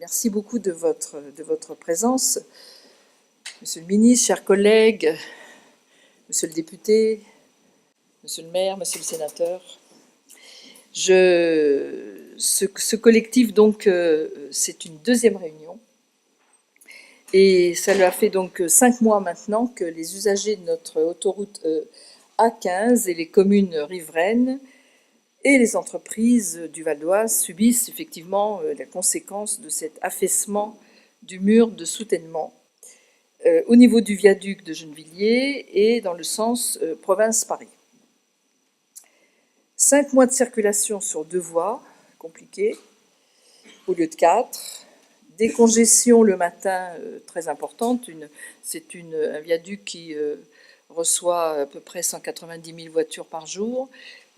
Merci beaucoup de votre présence. Monsieur le ministre, chers collègues, monsieur le député, monsieur le maire, monsieur le sénateur. Ce collectif, donc, c'est une deuxième réunion. Et ça lui a fait donc 5 mois maintenant que les usagers de notre autoroute A15 et les communes riveraines et les entreprises du Val d'Oise subissent effectivement la conséquence de cet affaissement du mur de soutènement au niveau du viaduc de Gennevilliers et dans le sens province-Paris. 5 mois de circulation sur 2 voies, compliqué, au lieu de 4. Des congestions le matin très importantes. C'est un viaduc qui reçoit à peu près 190 000 voitures par jour.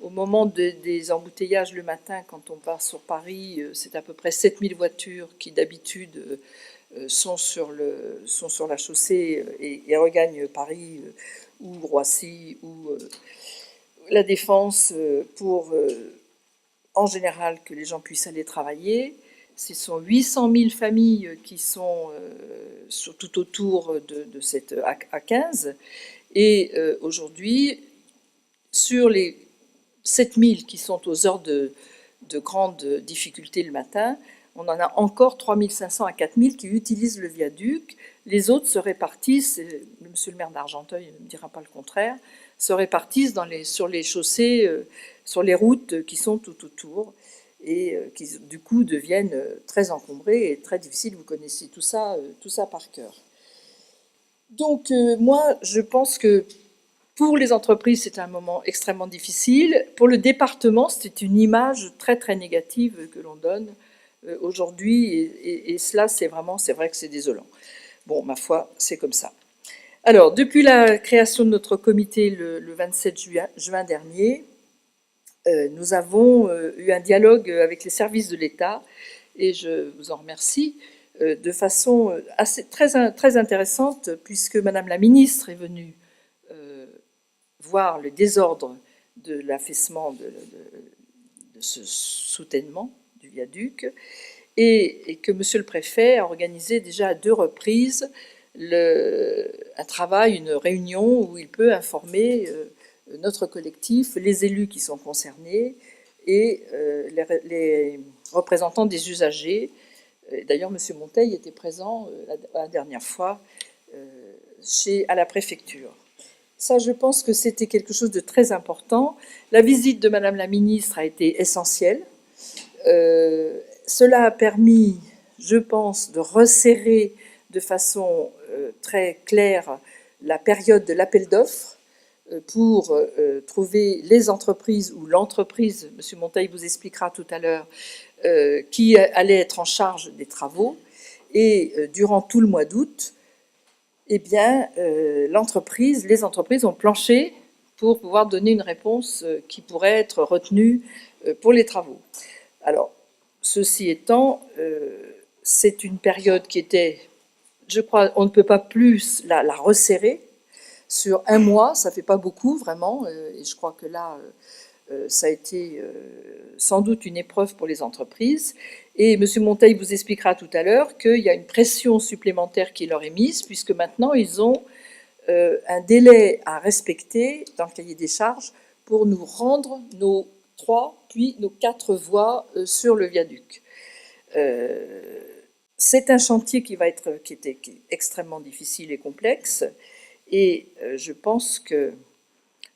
Au moment des embouteillages le matin, quand on part sur Paris, c'est à peu près 7 000 voitures qui d'habitude sont sur la chaussée et regagnent Paris ou Roissy ou la Défense pour, en général, que les gens puissent aller travailler. Ce sont 800 000 familles qui sont tout autour de cette A15. Et aujourd'hui, sur les 7 000 qui sont aux heures de grande difficulté le matin, on en a encore 3 500 à 4 000 qui utilisent le viaduc. Les autres se répartissent, monsieur le maire d'Argenteuil ne me dira pas le contraire, se répartissent sur les chaussées, sur les routes qui sont tout autour et qui du coup deviennent très encombrées et très difficiles. Vous connaissez tout ça par cœur. Donc moi, je pense que pour les entreprises, c'est un moment extrêmement difficile. Pour le département, c'est une image très très négative que l'on donne aujourd'hui et cela, c'est vrai que c'est désolant. Bon, ma foi, c'est comme ça. Alors, depuis la création de notre comité le 27 juin dernier, nous avons eu un dialogue avec les services de l'État et je vous en remercie de façon très intéressante puisque Madame la ministre est venue voir le désordre de l'affaissement de ce soutènement du viaduc et que Monsieur le préfet a organisé déjà à 2 reprises un travail, une réunion où il peut informer notre collectif, les élus qui sont concernés et les représentants des usagers. D'ailleurs, M. Monteil était présent la dernière fois à la préfecture. Ça, je pense que c'était quelque chose de très important. La visite de Madame la ministre a été essentielle. Cela a permis, je pense, de resserrer de façon très claire la période de l'appel d'offres pour trouver les entreprises ou l'entreprise, M. Monteil vous expliquera tout à l'heure, qui allait être en charge des travaux. Et durant tout le mois d'août, eh bien, les entreprises ont planché pour pouvoir donner une réponse qui pourrait être retenue pour les travaux. Alors, ceci étant, c'est une période qui était, je crois, on ne peut pas plus la resserrer. Sur 1 mois, ça ne fait pas beaucoup, vraiment, et je crois que là, ça a été sans doute une épreuve pour les entreprises. Et M. Monteil vous expliquera tout à l'heure qu'il y a une pression supplémentaire qui leur est mise, puisque maintenant, ils ont un délai à respecter dans le cahier des charges pour nous rendre nos 3, puis nos 4 voies sur le viaduc. C'est un chantier qui est extrêmement difficile et complexe, et je pense que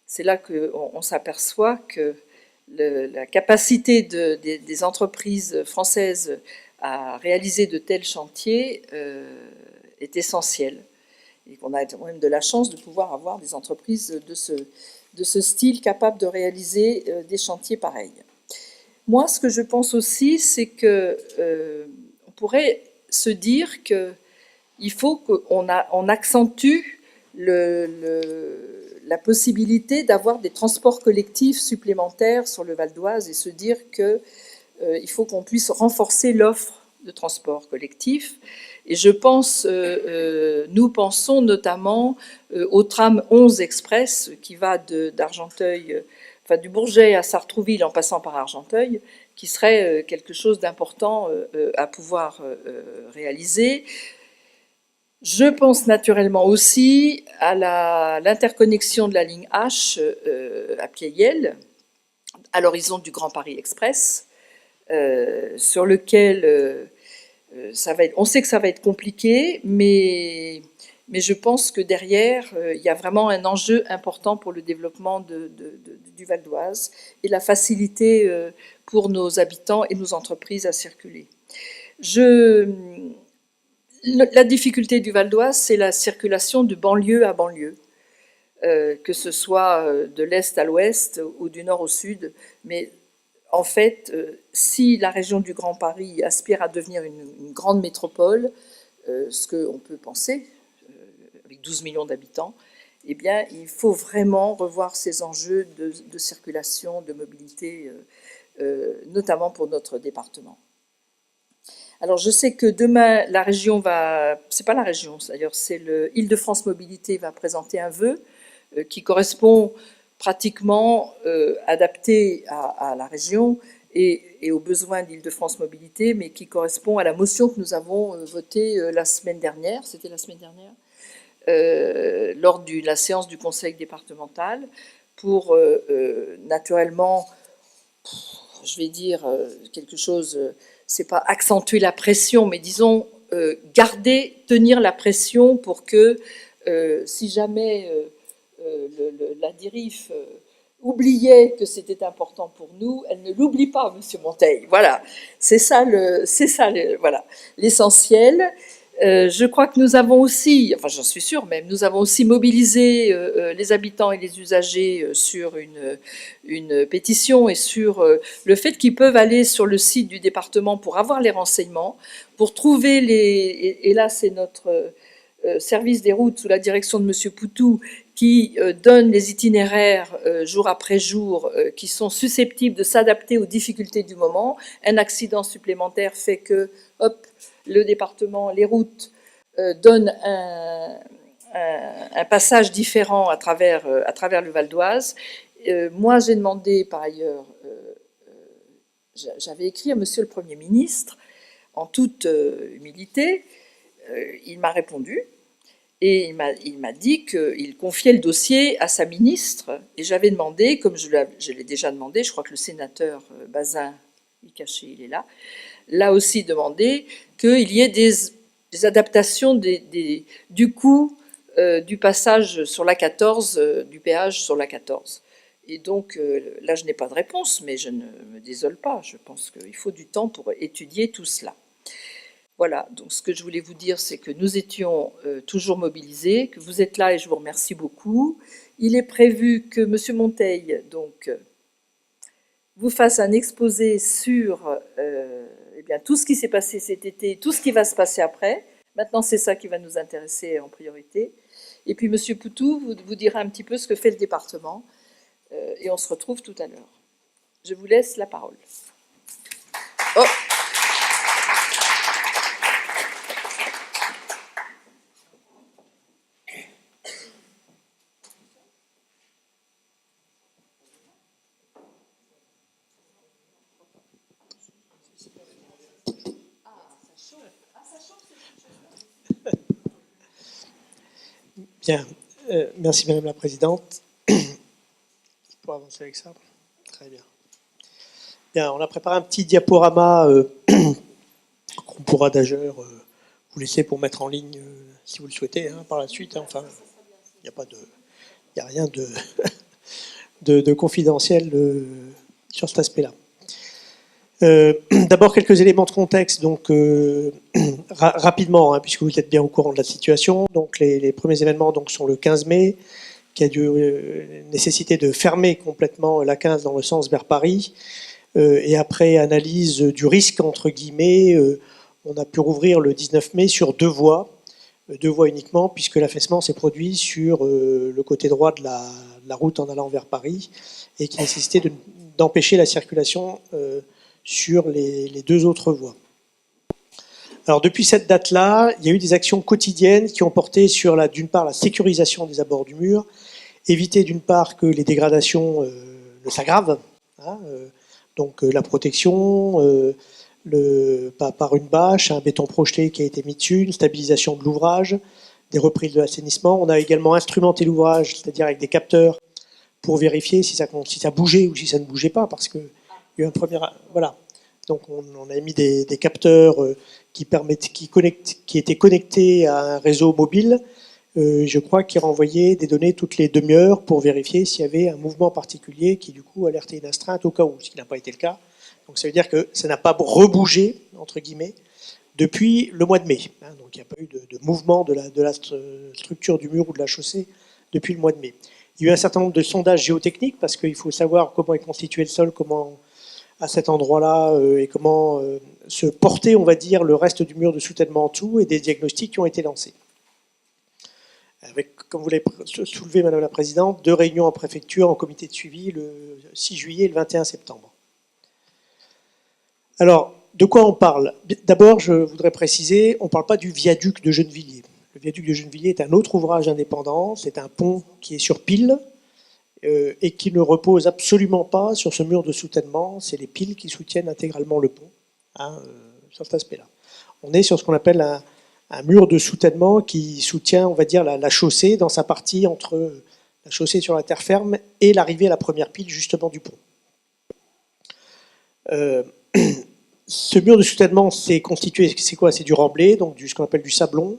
c'est là qu'on s'aperçoit que la capacité des entreprises françaises à réaliser de tels chantiers est essentielle. Et qu'on a même de la chance de pouvoir avoir des entreprises de ce style capables de réaliser des chantiers pareils. Moi, ce que je pense aussi, c'est qu'on pourrait se dire qu'il faut qu'on accentue la possibilité d'avoir des transports collectifs supplémentaires sur le Val d'Oise et se dire qu'il faut qu'on puisse renforcer l'offre de transport collectif. Et je pense, nous pensons notamment au tram 11 Express qui va d'Argenteuil, enfin du Bourget à Sartrouville en passant par Argenteuil, qui serait quelque chose d'important à pouvoir réaliser. Je pense naturellement aussi à l'interconnexion de la ligne H à Pleyel, à l'horizon du Grand Paris Express, sur lequel on sait que ça va être compliqué, mais je pense que derrière, il y a vraiment un enjeu important pour le développement du Val d'Oise et la facilité pour nos habitants et nos entreprises à circuler. La difficulté du Val d'Oise, c'est la circulation de banlieue à banlieue, que ce soit de l'est à l'ouest ou du nord au sud. Mais en fait, si la région du Grand Paris aspire à devenir une grande métropole, ce qu'on peut penser, avec 12 millions d'habitants, eh bien, il faut vraiment revoir ces enjeux de circulation, de mobilité, notamment pour notre département. Alors, je sais que demain, la région c'est pas la région, d'ailleurs, c'est l'Île-de-France Mobilité va présenter un vœu qui correspond pratiquement adapté à la région et aux besoins d'Île-de-France Mobilité, mais qui correspond à la motion que nous avons votée la semaine dernière, c'était la semaine dernière, lors de la séance du conseil départemental, pour naturellement, je vais dire quelque chose, c'est pas accentuer la pression, mais disons tenir la pression pour que si jamais la DIRIF oubliait que c'était important pour nous, elle ne l'oublie pas, Monsieur Monteil. Voilà, c'est ça voilà, l'essentiel. Je crois que nous avons aussi, enfin j'en suis sûre même, nous avons aussi mobilisé les habitants et les usagers sur une pétition et sur le fait qu'ils peuvent aller sur le site du département pour avoir les renseignements, pour trouver et là c'est notre service des routes sous la direction de Monsieur Poutou qui donne les itinéraires jour après jour qui sont susceptibles de s'adapter aux difficultés du moment. Un accident supplémentaire fait que, hop, le département, les routes donnent un passage différent à travers le Val d'Oise. Moi, j'ai demandé par ailleurs, j'avais écrit à Monsieur le Premier ministre, en toute humilité, il m'a répondu. Et il m'a dit qu'il confiait le dossier à sa ministre. Et j'avais demandé, comme je l'ai déjà demandé, je crois que le sénateur Bazin, il est caché, il est là, l'a aussi demandé qu'il y ait des adaptations du coût du passage sur la 14, du péage sur la 14. Et donc là, je n'ai pas de réponse, mais je ne me désole pas. Je pense qu'il faut du temps pour étudier tout cela. Voilà, donc ce que je voulais vous dire, c'est que nous étions toujours mobilisés, que vous êtes là et je vous remercie beaucoup. Il est prévu que M. Monteil donc, vous fasse un exposé sur eh bien, tout ce qui s'est passé cet été, tout ce qui va se passer après. Maintenant, c'est ça qui va nous intéresser en priorité. Et puis M. Poutou vous dira un petit peu ce que fait le département et on se retrouve tout à l'heure. Je vous laisse la parole. Oh. Bien, merci Madame la Présidente. Pour avancer avec ça. Très bien. Bien, on a préparé un petit diaporama qu'on pourra d'ailleurs vous laisser pour mettre en ligne si vous le souhaitez par la suite. Enfin, il n'y a rien de confidentiel sur cet aspect-là. D'abord quelques éléments de contexte, donc rapidement, puisque vous êtes bien au courant de la situation. Donc les premiers événements donc, sont le 15 mai, qui a dû nécessiter de fermer complètement la 15 dans le sens vers Paris. Et après analyse du risque, entre guillemets, on a pu rouvrir le 19 mai sur deux voies uniquement, puisque l'affaissement s'est produit sur le côté droit de la route en allant vers Paris, et qui nécessitait d'empêcher la circulation sur les deux autres voies. Alors depuis cette date-là, il y a eu des actions quotidiennes qui ont porté sur d'une part la sécurisation des abords du mur, éviter d'une part que les dégradations ne s'aggravent, Donc la protection, par une bâche, un béton projeté qui a été mis dessus, une stabilisation de l'ouvrage, des reprises de l'assainissement. On a également instrumenté l'ouvrage, c'est-à-dire avec des capteurs pour vérifier si ça bougeait ou si ça ne bougeait pas, parce que il y a eu un premier, voilà. Donc on a mis des capteurs qui étaient connectés à un réseau mobile, je crois, qui renvoyait des données toutes les demi-heures pour vérifier s'il y avait un mouvement particulier qui du coup alertait une astreinte au cas où, ce qui n'a pas été le cas. Donc ça veut dire que ça n'a pas rebougé, entre guillemets, depuis le mois de mai. Donc il n'y a pas eu de mouvement de la structure du mur ou de la chaussée depuis le mois de mai. Il y a eu un certain nombre de sondages géotechniques, parce qu'il faut savoir comment est constitué le sol, comment à cet endroit-là, et comment se porter, on va dire, le reste du mur de soutènement en dessous, et des diagnostics qui ont été lancés. Avec, comme vous l'avez soulevé, Madame la Présidente, 2 réunions en préfecture en comité de suivi le 6 juillet et le 21 septembre. Alors, de quoi on parle? D'abord, je voudrais préciser, on ne parle pas du viaduc de Gennevilliers. Le viaduc de Gennevilliers est un autre ouvrage indépendant, c'est un pont qui est sur pile et qui ne repose absolument pas sur ce mur de soutènement. C'est les piles qui soutiennent intégralement le pont, sur cet aspect-là. On est sur ce qu'on appelle un mur de soutènement qui soutient, on va dire, la chaussée dans sa partie entre la chaussée sur la terre ferme et l'arrivée à la première pile, justement, du pont. Ce mur de soutènement, c'est constitué, c'est quoi? C'est du remblai, donc ce qu'on appelle du sablon,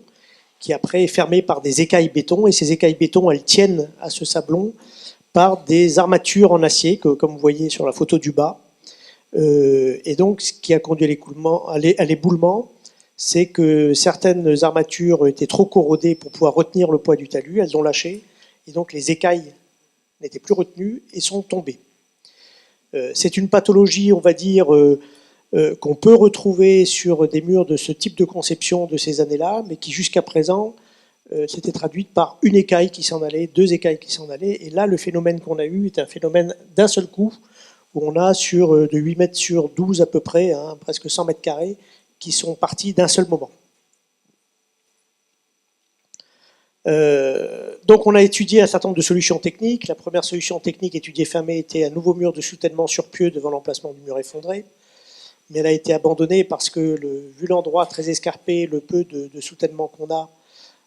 qui après est fermé par des écailles béton, et ces écailles béton, elles tiennent à ce sablon par des armatures en acier, comme vous voyez sur la photo du bas. Et donc, ce qui a conduit à l'éboulement, c'est que certaines armatures étaient trop corrodées pour pouvoir retenir le poids du talus, elles ont lâché, et donc les écailles n'étaient plus retenues et sont tombées. C'est une pathologie, on va dire, qu'on peut retrouver sur des murs de ce type de conception de ces années-là, mais qui jusqu'à présent s'était traduite par une écaille qui s'en allait, 2 écailles qui s'en allaient, et là le phénomène qu'on a eu est un phénomène d'un seul coup, où on a de 8 mètres sur 12 à peu près, presque 100 mètres carrés, qui sont partis d'un seul moment. Donc on a étudié un certain nombre de solutions techniques. La première solution technique étudiée fin mai était un nouveau mur de soutènement sur pieux devant l'emplacement du mur effondré, mais elle a été abandonnée parce que, vu l'endroit très escarpé, le peu de soutènement qu'on a,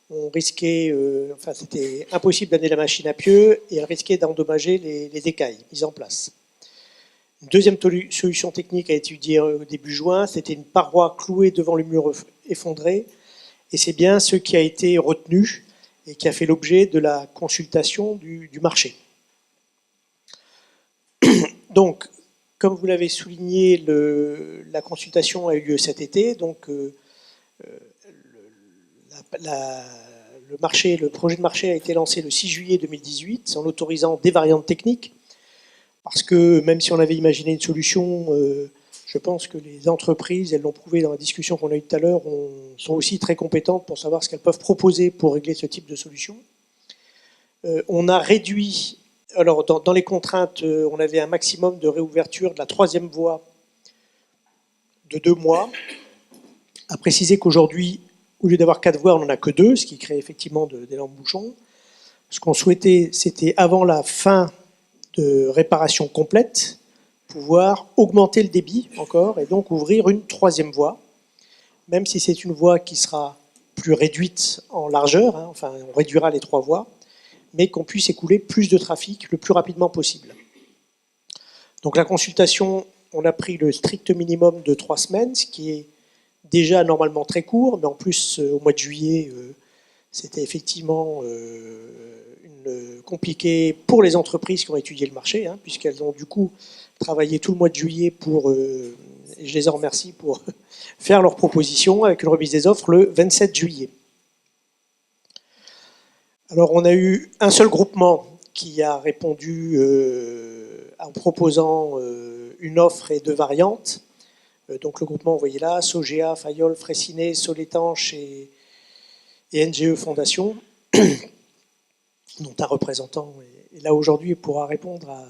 on risquait, c'était impossible d'amener la machine à pieux et elle risquait d'endommager les écailles mises en place. Une deuxième solution technique à étudier au début juin, c'était une paroi clouée devant le mur effondré, et c'est bien ce qui a été retenu et qui a fait l'objet de la consultation du marché. Donc, comme vous l'avez souligné, la consultation a eu lieu cet été, donc le projet de marché a été lancé le 6 juillet 2018 en autorisant des variantes techniques, parce que même si on avait imaginé une solution, je pense que les entreprises, elles l'ont prouvé dans la discussion qu'on a eue tout à l'heure, sont aussi très compétentes pour savoir ce qu'elles peuvent proposer pour régler ce type de solution. On a réduit, alors dans les contraintes, on avait un maximum de réouverture de la 3e voie de 2 mois. À préciser qu'aujourd'hui, au lieu d'avoir 4 voies, on n'en a que 2, ce qui crée effectivement d'énormes bouchons. Ce qu'on souhaitait, c'était avant la fin de réparation complète, pouvoir augmenter le débit encore et donc ouvrir une 3e voie, même si c'est une voie qui sera plus réduite en largeur, enfin on réduira les 3 voies, mais qu'on puisse écouler plus de trafic le plus rapidement possible. Donc la consultation, on a pris le strict minimum de 3 semaines, ce qui est déjà normalement très court, mais en plus au mois de juillet, c'était effectivement compliqué pour les entreprises qui ont étudié le marché, puisqu'elles ont du coup travaillé tout le mois de juillet et je les en remercie pour faire leurs propositions avec une remise des offres le 27 juillet. Alors on a eu un seul groupement qui a répondu en proposant une offre et 2 variantes. Donc le groupement, vous voyez là, Sogea, Fayol, Fraissinet, Solétanche et NGE Fondation, dont un représentant est là aujourd'hui et pourra répondre à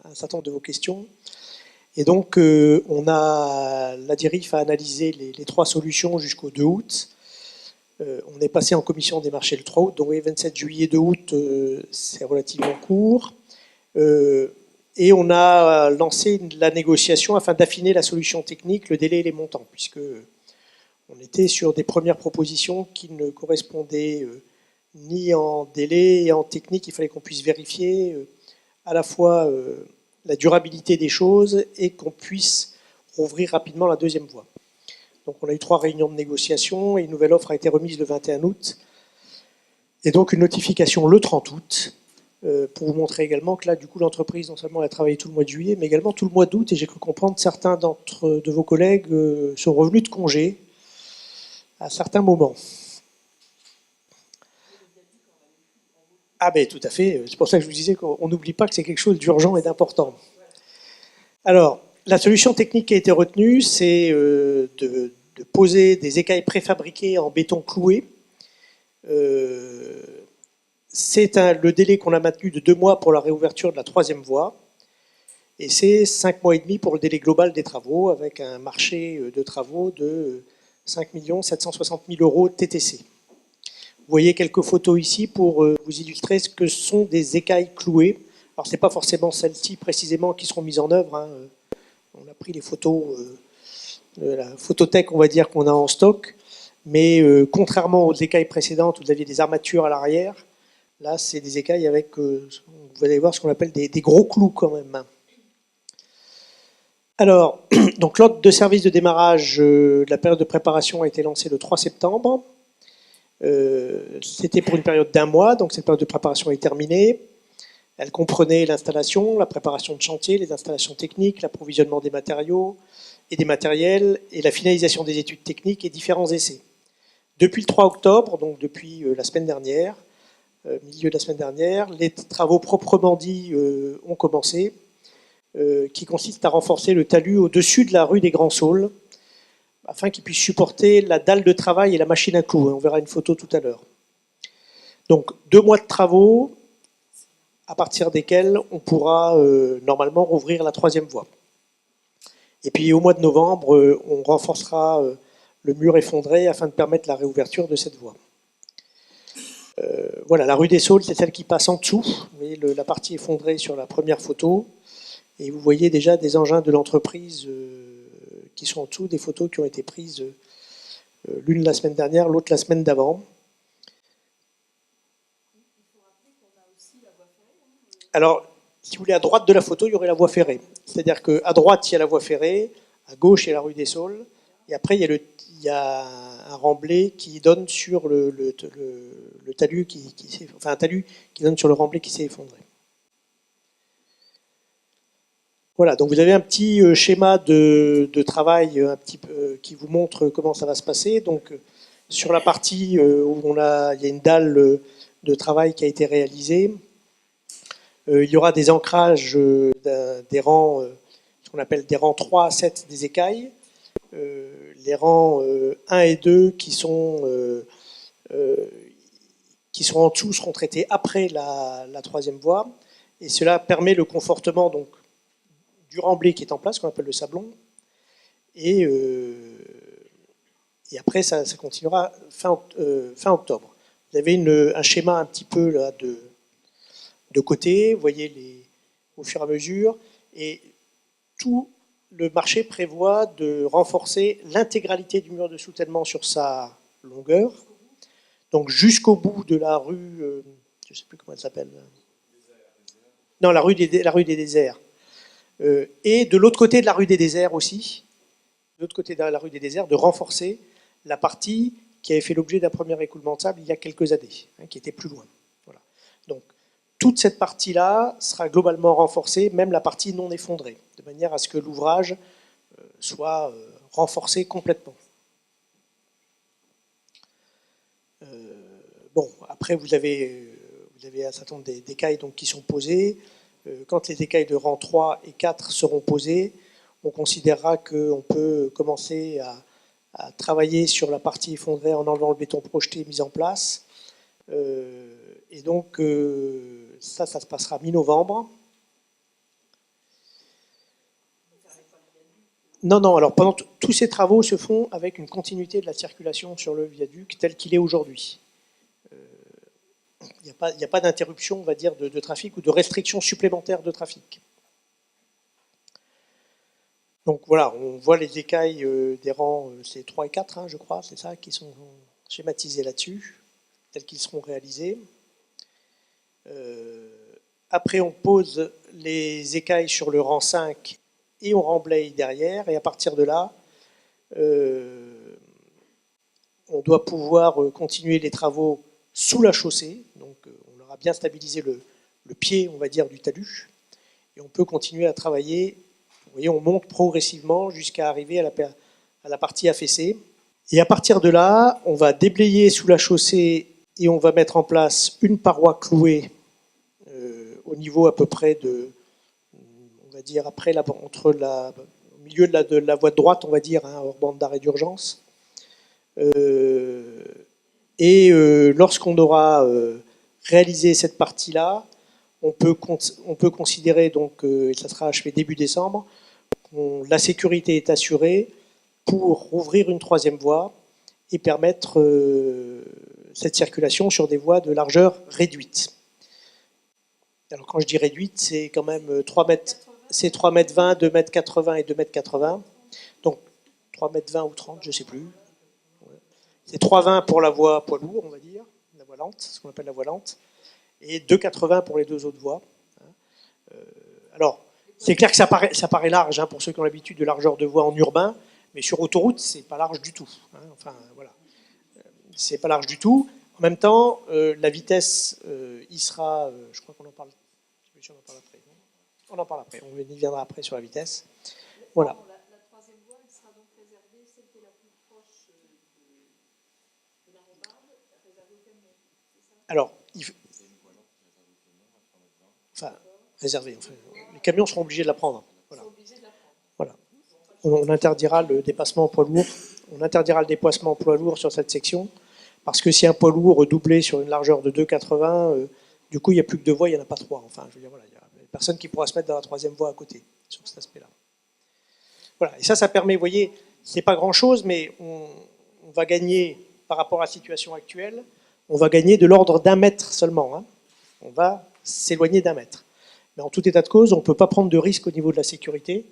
un certain nombre de vos questions. Et donc, la DIRIF a analysé les 3 solutions jusqu'au 2 août. On est passé en commission des marchés le 3 août, donc 27 juillet, 2 août, c'est relativement court. Et on a lancé la négociation afin d'affiner la solution technique, le délai et les montants, puisque on était sur des premières propositions qui ne correspondaient ni en délai et en technique. Il fallait qu'on puisse vérifier à la fois la durabilité des choses et qu'on puisse rouvrir rapidement la deuxième voie. Donc on a eu 3 réunions de négociation et une nouvelle offre a été remise le 21 août. Et donc une notification le 30 août pour vous montrer également que là, du coup, l'entreprise non seulement a travaillé tout le mois de juillet, mais également tout le mois d'août. Et j'ai cru comprendre que certains de vos collègues sont revenus de congé à certains moments. Ah ben tout à fait, c'est pour ça que je vous disais qu'on n'oublie pas que c'est quelque chose d'urgent et d'important. Alors, la solution technique qui a été retenue, c'est de poser des écailles préfabriquées en béton cloué. C'est le délai qu'on a maintenu de 2 mois pour la réouverture de la 3e voie. Et c'est 5 mois et demi pour le délai global des travaux, avec un marché de travaux de 5 760 000 euros TTC. Vous voyez quelques photos ici pour vous illustrer ce que sont des écailles clouées. Alors, ce n'est pas forcément celles-ci précisément qui seront mises en œuvre. Hein. On a pris les photos de la photothèque, on va dire, qu'on a en stock. Mais contrairement aux écailles précédentes où vous aviez des armatures à l'arrière, là, c'est des écailles avec, vous allez voir, ce qu'on appelle des gros clous quand même. Alors, donc l'ordre de service de démarrage de la période de préparation a été lancé le 3 septembre. C'était pour une période d'1 mois, donc cette période de préparation est terminée. Elle comprenait l'installation, la préparation de chantier, les installations techniques, l'approvisionnement des matériaux et des matériels, et la finalisation des études techniques et différents essais. Depuis le 3 octobre, donc depuis la semaine dernière, milieu de la semaine dernière, les travaux proprement dits ont commencé, qui consistent à renforcer le talus au-dessus de la rue des Grands Saules, afin qu'il puisse supporter la dalle de travail et la machine à clous. On verra une photo tout à l'heure. Donc 2 mois de travaux, à partir desquels on pourra normalement rouvrir la 3e voie. Et puis au mois de novembre, on renforcera le mur effondré afin de permettre la réouverture de cette voie. Voilà, la rue des Saules, c'est celle qui passe en dessous. Vous voyez la partie effondrée sur la première photo. Et vous voyez déjà des engins de l'entreprise qui sont en dessous, des photos qui ont été prises l'une la semaine dernière, l'autre la semaine d'avant. Alors, si vous voulez, à droite de la photo, il y aurait la voie ferrée. C'est-à-dire qu'à droite, il y a la voie ferrée, à gauche, il y a la rue des Saules, et après, il y a un remblai qui donne sur le talus, enfin un talus qui donne sur le remblai qui s'est effondré. Voilà, donc vous avez un petit schéma de travail un petit peu, qui vous montre comment ça va se passer. Donc, sur la partie où il y a une dalle de travail qui a été réalisée, il y aura des ancrages des rangs, ce qu'on appelle des rangs 3 à 7 des écailles. Les rangs 1 et 2 qui sont en dessous seront traités après la 3e voie. Et cela permet le confortement donc, du remblai qui est en place, qu'on appelle le sablon. Et après, ça continuera fin octobre. Vous avez un schéma un petit peu là, de côté, vous voyez au fur et à mesure. Et tout le marché prévoit de renforcer l'intégralité du mur de soutènement sur sa longueur. Donc jusqu'au bout de la rue, je ne sais plus comment elle s'appelle. Non, la rue des Déserts. Et de l'autre côté de la rue des Déserts aussi, de l'autre côté de la rue des Déserts, de renforcer la partie qui avait fait l'objet d'un premier écoulement de sable il y a quelques années, qui était plus loin. Voilà. Donc, toute cette partie-là sera globalement renforcée, même la partie non effondrée, de manière à ce que l'ouvrage soit renforcé complètement. Bon, après, vous avez un certain nombre d'écailles qui sont posées. Quand les écailles de rang 3 et 4 seront posées, on considérera qu'on peut commencer à travailler sur la partie effondrée en enlevant le béton projeté mis en place. Et donc, ça se passera mi-novembre. Non, alors pendant tous ces travaux se font avec une continuité de la circulation sur le viaduc tel qu'il est aujourd'hui. Il n'y a pas d'interruption, on va dire, de trafic ou de restriction supplémentaire de trafic. Donc voilà, on voit les écailles des rangs, c'est 3 et 4, hein, je crois, c'est ça, qui sont schématisés là-dessus, tels qu'ils seront réalisés. Après, on pose les écailles sur le rang 5 et on remblaye derrière. Et à partir de là, on doit pouvoir continuer les travaux sous la chaussée. Donc, on aura bien stabilisé le pied, on va dire, du talus. Et on peut continuer à travailler. Vous voyez, on monte progressivement jusqu'à arriver à la partie affaissée. Et à partir de là, on va déblayer sous la chaussée et on va mettre en place une paroi clouée au niveau à peu près de, on va dire, après au milieu de la voie de droite, on va dire, hein, hors bande d'arrêt d'urgence. Lorsqu'on aura réalisé cette partie-là, on peut considérer, donc, et ça sera achevé début décembre, la sécurité est assurée pour rouvrir une troisième voie et permettre cette circulation sur des voies de largeur réduite. Alors quand je dis réduite, c'est quand même 3 mètres, c'est 3 mètres 20, 2 mètres 80 et 2 mètres 80. Donc 3 mètres 20 ou 30, je ne sais plus. C'est 3,20 pour la voie poids lourd, on va dire, la voie lente, ce qu'on appelle la voie lente, et 2,80 pour les deux autres voies. Alors, c'est clair que ça paraît large hein, pour ceux qui ont l'habitude de largeur de voie en urbain, mais sur autoroute, c'est pas large du tout. Hein. Enfin, voilà. C'est pas large du tout. En même temps, la vitesse, il sera, je crois qu'on en parle, on en parle après. Non, on en parle après, on y viendra après sur la vitesse. Voilà. La troisième voie, elle sera donc réservée, celle qui est la plus proche de la rambarde, réservée aux camions, c'est ça? Alors, enfin, réservé. Enfin, les camions seront obligés de la prendre. Voilà. Voilà. On interdira le dépassement poids lourd. On interdira le dépassement poids lourd sur cette section. Parce que si un poids lourd doublé sur une largeur de 2,80, du coup, il n'y a plus que 2 voies, il n'y en a pas 3. Enfin, je veux dire, voilà, il n'y a personne qui pourra se mettre dans la troisième voie à côté, sur cet aspect-là. Voilà, et ça permet, vous voyez, c'est pas grand-chose, mais on va gagner, par rapport à la situation actuelle, on va gagner de l'ordre d'1 mètre seulement. Hein. On va s'éloigner d'1 mètre. Mais en tout état de cause, on ne peut pas prendre de risque au niveau de la sécurité.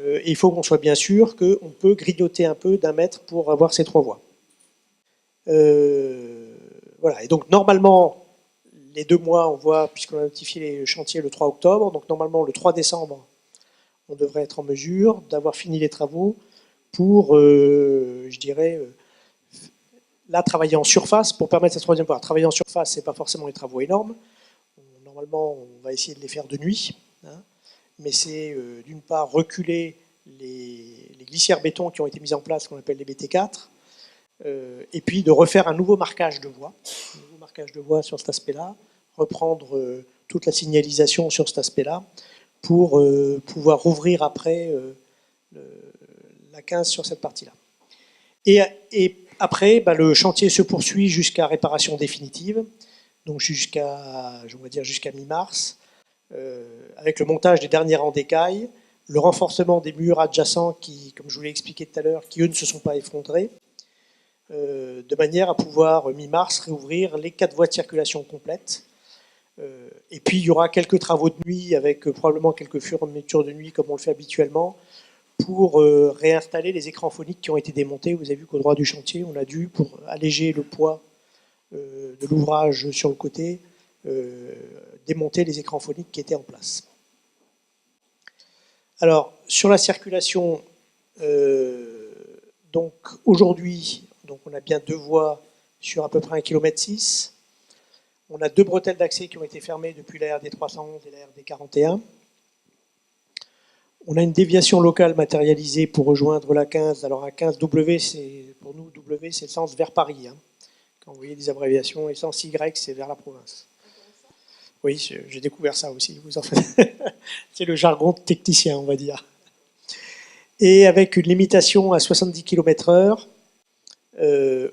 Et il faut qu'on soit bien sûr qu'on peut grignoter un peu d'1 mètre pour avoir ces 3 voies. Voilà. Et donc normalement, les 2 mois, on voit, puisqu'on a notifié les chantiers le 3 octobre, donc normalement le 3 décembre, on devrait être en mesure d'avoir fini les travaux pour, je dirais, là, travailler en surface pour permettre cette troisième voie. Travailler en surface, ce n'est pas forcément des travaux énormes. Normalement, on va essayer de les faire de nuit, hein, mais c'est d'une part reculer les glissières béton qui ont été mises en place, qu'on appelle les BT4, et puis de refaire un nouveau marquage de voie, sur cet aspect-là, reprendre toute la signalisation sur cet aspect-là, pour pouvoir rouvrir après la 15 sur cette partie-là. Et après, le chantier se poursuit jusqu'à réparation définitive, donc jusqu'à mi-mars, avec le montage des derniers rangs d'écailles, le renforcement des murs adjacents qui, comme je vous l'ai expliqué tout à l'heure, qui eux ne se sont pas effondrés, de manière à pouvoir, mi-mars, réouvrir les 4 voies de circulation complètes. Et puis il y aura quelques travaux de nuit, avec probablement quelques fermetures de nuit, comme on le fait habituellement, pour réinstaller les écrans phoniques qui ont été démontés. Vous avez vu qu'au droit du chantier, on a dû, pour alléger le poids de l'ouvrage sur le côté, démonter les écrans phoniques qui étaient en place. Alors, sur la circulation, donc aujourd'hui, donc on a bien 2 voies sur à peu près 1,6 km. On a 2 bretelles d'accès qui ont été fermées depuis la RD 311 et la RD 41. On a une déviation locale matérialisée pour rejoindre la 15. Alors à 15 W, pour nous, W, c'est le sens vers Paris. Hein. Quand vous voyez des abréviations, et sens Y, c'est vers la province. Oui, j'ai découvert ça aussi. Vous en faites. C'est le jargon technicien, on va dire. Et avec une limitation à 70 km/h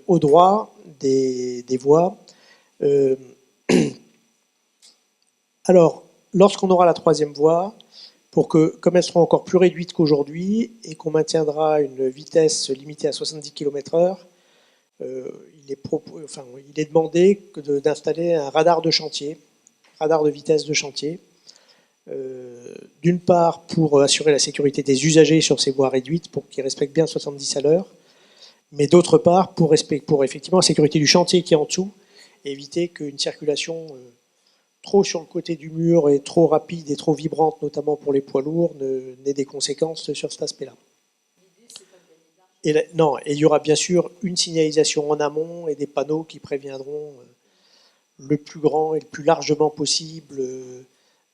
au droit des voies. Alors, lorsqu'on aura la troisième voie, comme elles seront encore plus réduites qu'aujourd'hui et qu'on maintiendra une vitesse limitée à 70 km/h, il est demandé d'installer un radar de chantier, radar de vitesse de chantier, D'une part, pour assurer la sécurité des usagers sur ces voies réduites, pour qu'ils respectent bien 70 à l'heure, mais d'autre part, pour effectivement la sécurité du chantier qui est en dessous, et éviter qu'une circulation trop sur le côté du mur et trop rapide et trop vibrante, notamment pour les poids lourds, n'ait des conséquences sur cet aspect-là. Non, et il y aura bien sûr une signalisation en amont et des panneaux qui préviendront le plus grand et le plus largement possible.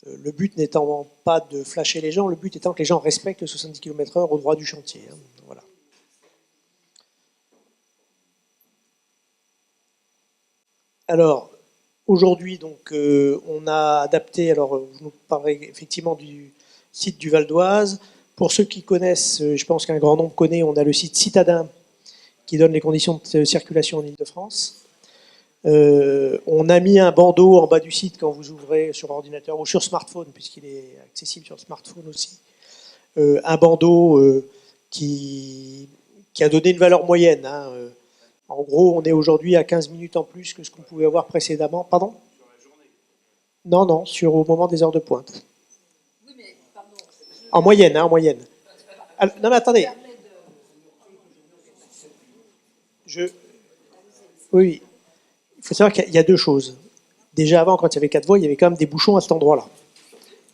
Le but n'étant pas de flasher les gens, le but étant que les gens respectent le 70 km/h au droit du chantier. Voilà. Alors, aujourd'hui, donc, on a adapté, alors vous nous parlerez effectivement du site du Val d'Oise. Pour ceux qui connaissent, je pense qu'un grand nombre connaît, on a le site Citadin qui donne les conditions de circulation en Ile-de-France. On a mis un bandeau en bas du site quand vous ouvrez sur ordinateur ou sur smartphone, puisqu'il est accessible sur smartphone aussi. Un bandeau qui a donné une valeur moyenne. En gros, on est aujourd'hui à 15 minutes en plus que ce qu'on pouvait avoir précédemment. Pardon ? Non, au moment des heures de pointe. Oui, mais, pardon, en moyenne, en moyenne. Alors, non, mais attendez. Oui. Il faut savoir qu'il y a deux choses. Déjà avant, quand il y avait 4 voies, il y avait quand même des bouchons à cet endroit-là.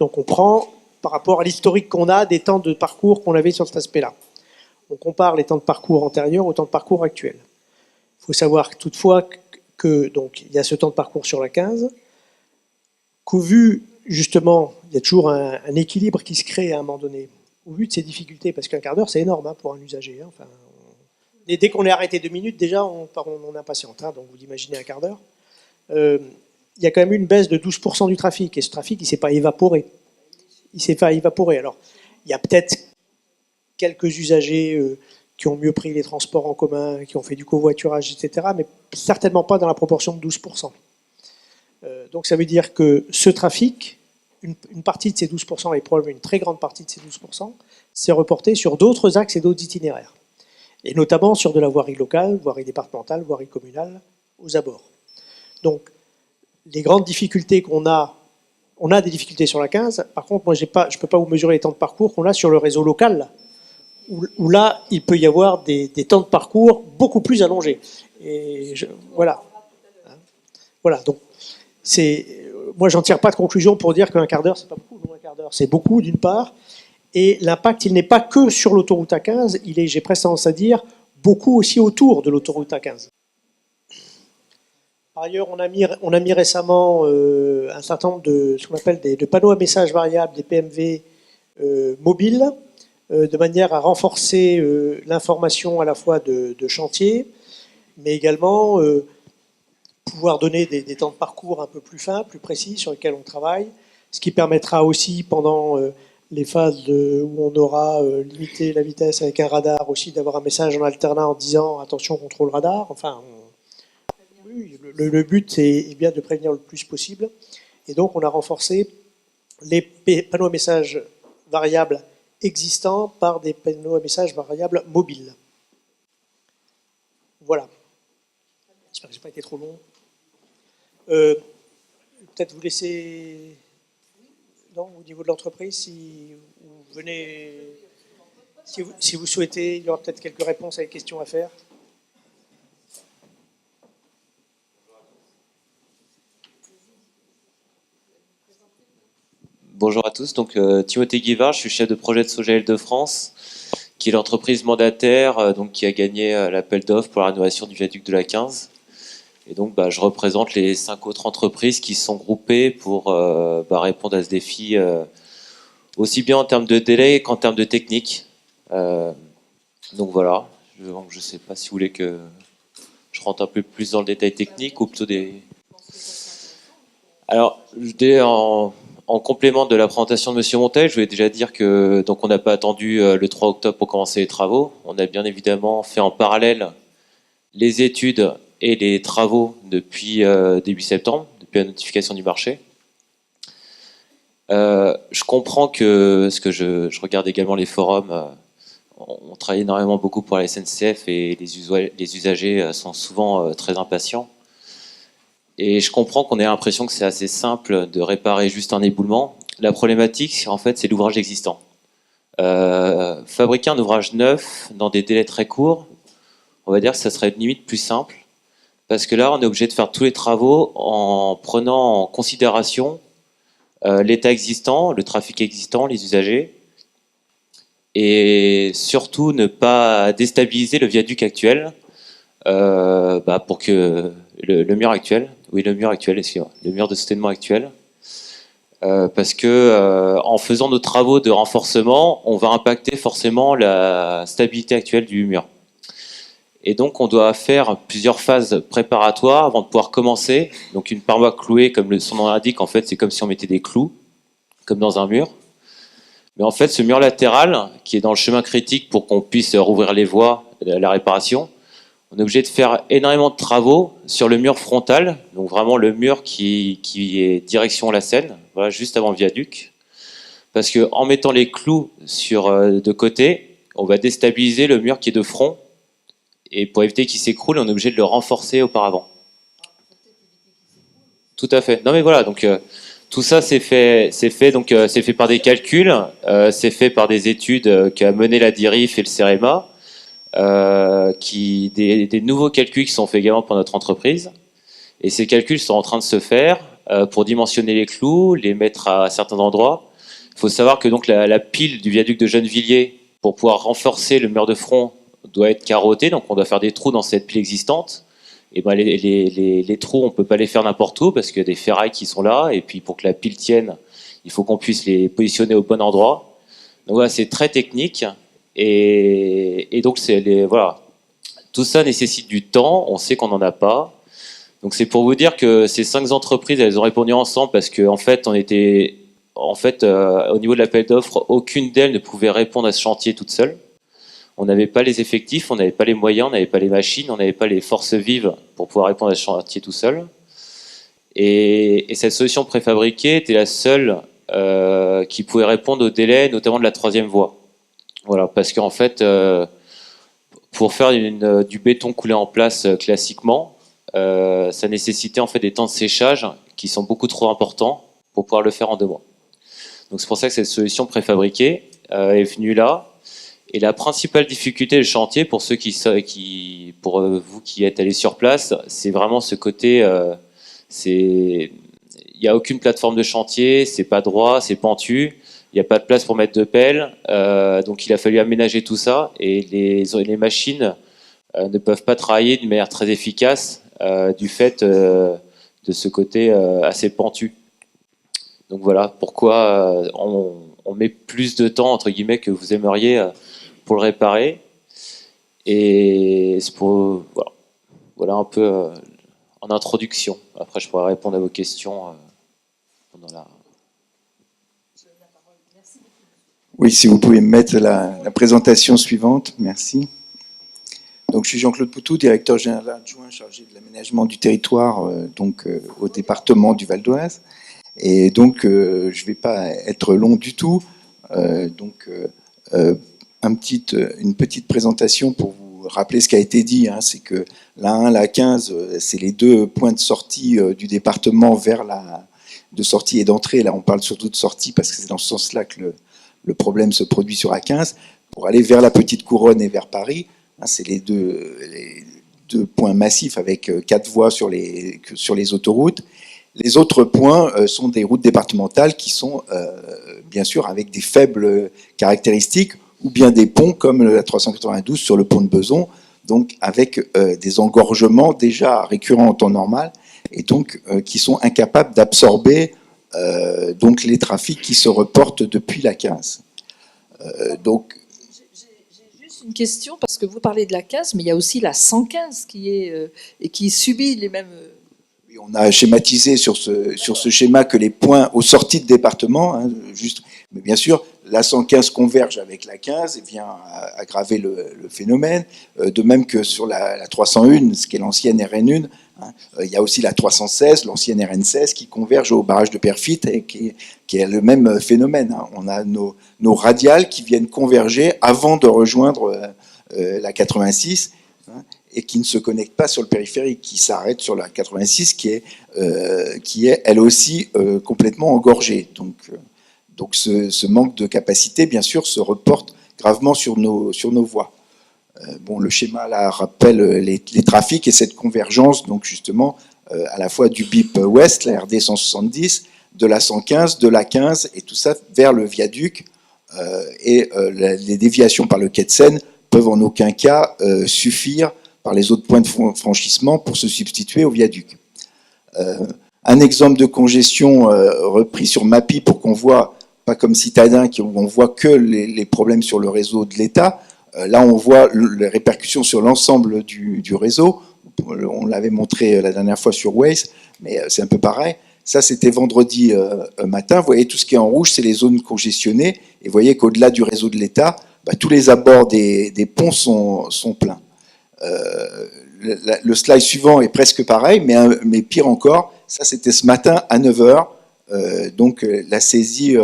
Donc on prend, par rapport à l'historique qu'on a, des temps de parcours qu'on avait sur cet aspect-là. On compare les temps de parcours antérieurs aux temps de parcours actuels. Il faut savoir toutefois que donc, il y a ce temps de parcours sur la 15, qu'au vu, justement, il y a toujours un équilibre qui se crée à un moment donné, au vu de ces difficultés, parce qu'un quart d'heure, c'est énorme pour un usager. Enfin, et dès qu'on est arrêté 2 minutes, déjà, on impatiente. Donc vous imaginez un quart d'heure. Il y a quand même eu une baisse de 12% du trafic, et ce trafic, il ne s'est pas évaporé. Alors, il y a peut-être quelques usagers qui ont mieux pris les transports en commun, qui ont fait du covoiturage, etc., mais certainement pas dans la proportion de 12%. Donc ça veut dire que ce trafic, une partie de ces 12%, et probablement une très grande partie de ces 12%, s'est reporté sur d'autres axes et d'autres itinéraires. Et notamment sur de la voirie locale, voirie départementale, voirie communale, aux abords. Donc, les grandes difficultés qu'on a, on a des difficultés sur la 15, par contre, moi, je ne peux pas vous mesurer les temps de parcours qu'on a sur le réseau local, où là, il peut y avoir des temps de parcours beaucoup plus allongés. Et voilà. Voilà, donc, moi, j'en tire pas de conclusion pour dire qu'un quart d'heure, c'est pas beaucoup. Non, un quart d'heure, c'est beaucoup, d'une part. Et l'impact, il n'est pas que sur l'autoroute A15, il est, j'ai presque tendance à dire, beaucoup aussi autour de l'autoroute A15. Par ailleurs, on a mis récemment un certain nombre de ce qu'on appelle de panneaux à messages variables, des PMV mobiles, de manière à renforcer l'information à la fois de chantier, mais également pouvoir donner des temps de parcours un peu plus fins, plus précis, sur lesquels on travaille, ce qui permettra aussi pendant les phases où on aura limité la vitesse avec un radar aussi, d'avoir un message en alternat en disant attention contrôle radar. Enfin, oui, le but est bien de prévenir le plus possible. Et donc on a renforcé les panneaux à messages variables existants par des panneaux à messages variables mobiles. Voilà. J'espère que je n'ai pas été trop long. Peut-être vous laisser... Non, au niveau de l'entreprise, si vous venez, si vous souhaitez, il y aura peut-être quelques réponses à des questions à faire. Bonjour à tous, donc Timothée Guivard, je suis chef de projet de Sogel de France, qui est l'entreprise mandataire donc, qui a gagné l'appel d'offres pour la rénovation du viaduc de la 15. Et donc je représente les 5 autres entreprises qui sont groupées pour répondre à ce défi aussi bien en termes de délai qu'en termes de technique. Donc voilà, je ne sais pas si vous voulez que je rentre un peu plus dans le détail technique ou plutôt des... Alors, en complément de la présentation de Monsieur Montel, je voulais déjà dire que donc on n'a pas attendu le 3 octobre pour commencer les travaux. On a bien évidemment fait en parallèle les études et les travaux depuis début septembre, depuis la notification du marché. Je comprends que, parce que je regarde également les forums, on travaille énormément beaucoup pour la SNCF et les usagers sont souvent très impatients. Et je comprends qu'on ait l'impression que c'est assez simple de réparer juste un éboulement, la problématique, en fait, c'est l'ouvrage existant. Fabriquer un ouvrage neuf dans des délais très courts, on va dire que ça serait limite plus simple, parce que là, on est obligé de faire tous les travaux en prenant en considération l'état existant, le trafic existant, les usagers, et surtout ne pas déstabiliser le viaduc actuel pour que le mur actuel, excusez-moi, le mur de soutènement actuel, parce que en faisant nos travaux de renforcement, on va impacter forcément la stabilité actuelle du mur. Et donc, on doit faire plusieurs phases préparatoires avant de pouvoir commencer. Donc, une paroi clouée, comme son nom l'indique, en fait, c'est comme si on mettait des clous, comme dans un mur. Mais en fait, ce mur latéral, qui est dans le chemin critique pour qu'on puisse rouvrir les voies, la réparation, on est obligé de faire énormément de travaux sur le mur frontal, donc vraiment le mur qui est direction la Seine, voilà, juste avant le viaduc. Parce qu'en mettant les clous de côté, on va déstabiliser le mur qui est de front. Et pour éviter qu'il s'écroule, on est obligé de le renforcer auparavant. Tout à fait. Non mais voilà, donc tout ça c'est fait par des calculs, c'est fait par des études qu'a mené la DIRIF et le CEREMA, des nouveaux calculs qui sont faits également par notre entreprise. Et ces calculs sont en train de se faire pour dimensionner les clous, les mettre à certains endroits. Il faut savoir que donc la pile du viaduc de Gennevilliers, pour pouvoir renforcer le mur de front, doit être carottée, donc on doit faire des trous dans cette pile existante. Et ben les trous, on peut pas les faire n'importe où parce qu'il y a des ferrailles qui sont là, et puis pour que la pile tienne, il faut qu'on puisse les positionner au bon endroit. Donc voilà, c'est très technique, et donc voilà, tout ça nécessite du temps. On sait qu'on n'en a pas. Donc c'est pour vous dire que ces 5 entreprises, elles ont répondu ensemble parce que en fait, au niveau de l'appel d'offres, aucune d'elles ne pouvait répondre à ce chantier toute seule. On n'avait pas les effectifs, on n'avait pas les moyens, on n'avait pas les machines, on n'avait pas les forces vives pour pouvoir répondre à ce chantier tout seul. Et cette solution préfabriquée était la seule qui pouvait répondre aux délais, notamment de la 3e voie. Voilà, parce qu'en fait, pour faire du béton coulé en place classiquement, ça nécessitait en fait des temps de séchage qui sont beaucoup trop importants pour pouvoir le faire en 2 mois. Donc c'est pour ça que cette solution préfabriquée est venue là. Et la principale difficulté du chantier, pour vous qui êtes allés sur place, c'est vraiment ce côté. Il n'y a aucune plateforme de chantier, c'est pas droit, c'est pentu, il n'y a pas de place pour mettre de pelle, donc il a fallu aménager tout ça, et les machines ne peuvent pas travailler d'une manière très efficace du fait de ce côté assez pentu. Donc voilà pourquoi on met plus de temps entre guillemets que vous aimeriez pour le réparer. Et c'est pour voilà un peu en introduction. Après, je pourrais répondre à vos questions pendant la. Oui, si vous pouvez mettre la présentation suivante, merci. Donc, je suis Jean-Claude Poutou, directeur général adjoint chargé de l'aménagement du territoire au département du Val d'Oise. Et donc, je ne vais pas être long du tout. Une petite présentation pour vous rappeler ce qui a été dit. C'est que la 1, la 15, c'est les 2 points de sortie du département vers de sortie et d'entrée. Là, on parle surtout de sortie parce que c'est dans ce sens-là que le problème se produit sur A15. Pour aller vers la Petite Couronne et vers Paris, c'est les deux points massifs avec 4 voies sur les autoroutes. Les autres points sont des routes départementales qui sont bien sûr avec des faibles caractéristiques, ou bien des ponts comme la 392 sur le pont de Beson, donc avec des engorgements déjà récurrents en temps normal, et donc qui sont incapables d'absorber donc les trafics qui se reportent depuis la 15. J'ai juste une question, parce que vous parlez de la 15, mais il y a aussi la 115 qui subit les mêmes. On a schématisé sur ce schéma que les points aux sorties de département, mais bien sûr, la 115 converge avec la 15 et vient aggraver le phénomène. De même que sur la 301, ce qui est l'ancienne RN1, il y a aussi la 316, l'ancienne RN16, qui converge au barrage de Perfit et qui est le même phénomène. On a nos radiales qui viennent converger avant de rejoindre la 86, et qui ne se connecte pas sur le périphérique, qui s'arrête sur la 86, qui est elle aussi complètement engorgée. Donc Donc ce manque de capacité, bien sûr, se reporte gravement sur nos voies. Bon, le schéma là rappelle les trafics et cette convergence, donc justement, à la fois du BIP Ouest, la RD 170, de la 115, de la 15, et tout ça vers le viaduc. Les déviations par le quai de Seine peuvent en aucun cas suffire par les autres points de franchissement pour se substituer au viaduc. Un exemple de congestion repris sur MAPI pour qu'on voit, pas comme citadin, on voit que les problèmes sur le réseau de l'État. Là, on voit les répercussions sur l'ensemble du réseau. On l'avait montré la dernière fois sur Waze, mais c'est un peu pareil. Ça, c'était vendredi matin. Vous voyez, tout ce qui est en rouge, c'est les zones congestionnées. Et vous voyez qu'au-delà du réseau de l'État, tous les abords des ponts sont pleins. Le slide suivant est presque pareil, mais pire encore. Ça, c'était ce matin à 9h. Donc, la saisie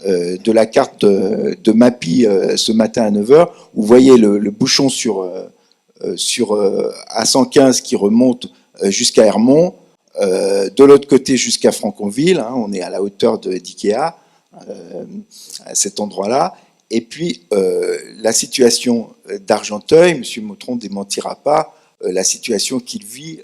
de la carte de MAPI ce matin à 9h. Vous voyez le bouchon sur A115 qui remonte jusqu'à Hermont. De l'autre côté jusqu'à Franconville, hein, on est à la hauteur d'IKEA, à cet endroit-là. Et puis, la situation d'Argenteuil, M. Motron ne démentira pas, la situation qu'il vit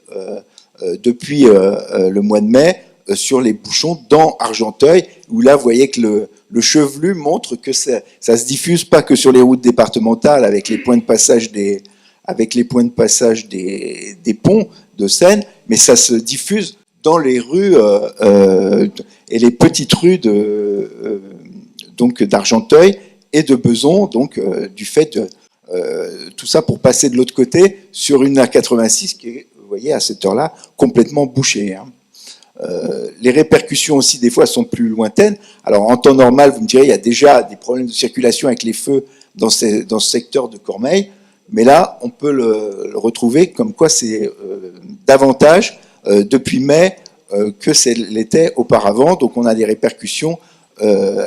depuis le mois de mai sur les bouchons dans Argenteuil, où là, vous voyez que le chevelu montre que ça se diffuse pas que sur les routes départementales avec les points de passage des ponts de Seine, mais ça se diffuse dans les rues et les petites rues donc d'Argenteuil et de Beson, donc du fait de tout ça pour passer de l'autre côté sur une A86 qui est, vous voyez, à cette heure-là, complètement bouchée. Hein. Les répercussions aussi, des fois, sont plus lointaines. Alors, en temps normal, vous me direz, il y a déjà des problèmes de circulation avec les feux dans ce secteur de Cormeilles. Mais là, on peut le retrouver comme quoi c'est davantage depuis mai que l'était auparavant. Donc, on a des répercussions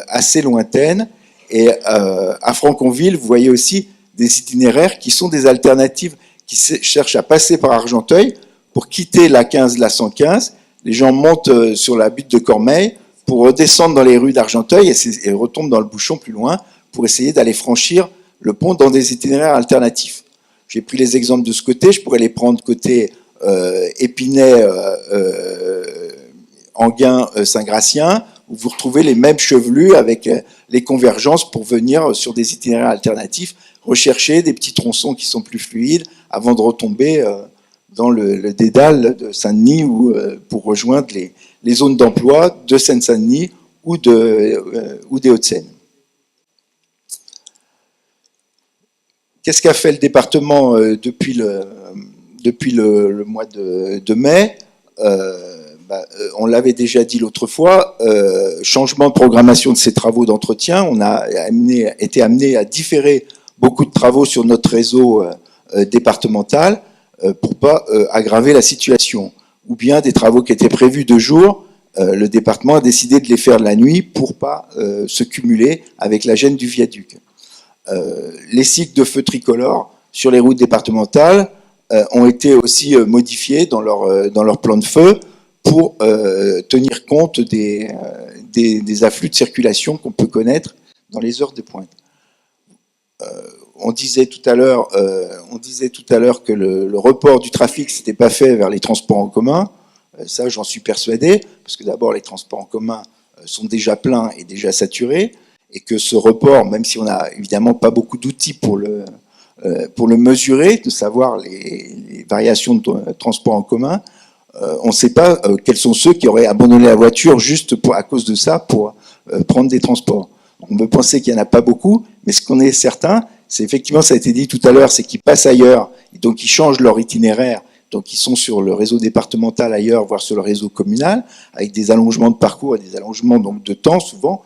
assez lointaines. Et à Franconville, vous voyez aussi des itinéraires qui sont des alternatives qui cherchent à passer par Argenteuil pour quitter la 15, la 115. Les gens montent sur la butte de Cormeilles pour redescendre dans les rues d'Argenteuil et retombent dans le bouchon plus loin pour essayer d'aller franchir le pont dans des itinéraires alternatifs. J'ai pris les exemples de ce côté, je pourrais les prendre côté Épinay, Enghien, Saint-Gratien, où vous retrouvez les mêmes chevelus avec les convergences pour venir sur des itinéraires alternatifs, rechercher des petits tronçons qui sont plus fluides avant de retomber dans le dédale de Saint-Denis ou pour rejoindre les zones d'emploi de Seine-Saint-Denis ou des Hauts-de-Seine. Qu'est-ce qu'a fait le département depuis le mois de mai? On l'avait déjà dit l'autre fois, changement de programmation de ces travaux d'entretien. On a été amené à différer beaucoup de travaux sur notre réseau départemental pour pas aggraver la situation. Ou bien des travaux qui étaient prévus de jour, le département a décidé de les faire de la nuit pour pas se cumuler avec la gêne du viaduc. Les cycles de feux tricolores sur les routes départementales ont été aussi modifiés dans leur plan de feu pour tenir compte des afflux de circulation qu'on peut connaître dans les heures de pointe. On disait tout à l'heure que le report du trafic s'était pas fait vers les transports en commun. Ça, j'en suis persuadé, parce que d'abord, les transports en commun sont déjà pleins et déjà saturés, et que ce report, même si on n'a évidemment pas beaucoup d'outils pour le mesurer, de savoir les variations de transport en commun, on ne sait pas quels sont ceux qui auraient abandonné la voiture juste à cause de ça pour prendre des transports. On peut penser qu'il n'y en a pas beaucoup, mais ce qu'on est certain, c'est effectivement, ça a été dit tout à l'heure, c'est qu'ils passent ailleurs, et donc ils changent leur itinéraire, donc ils sont sur le réseau départemental ailleurs, voire sur le réseau communal, avec des allongements de parcours et des allongements donc, de temps souvent,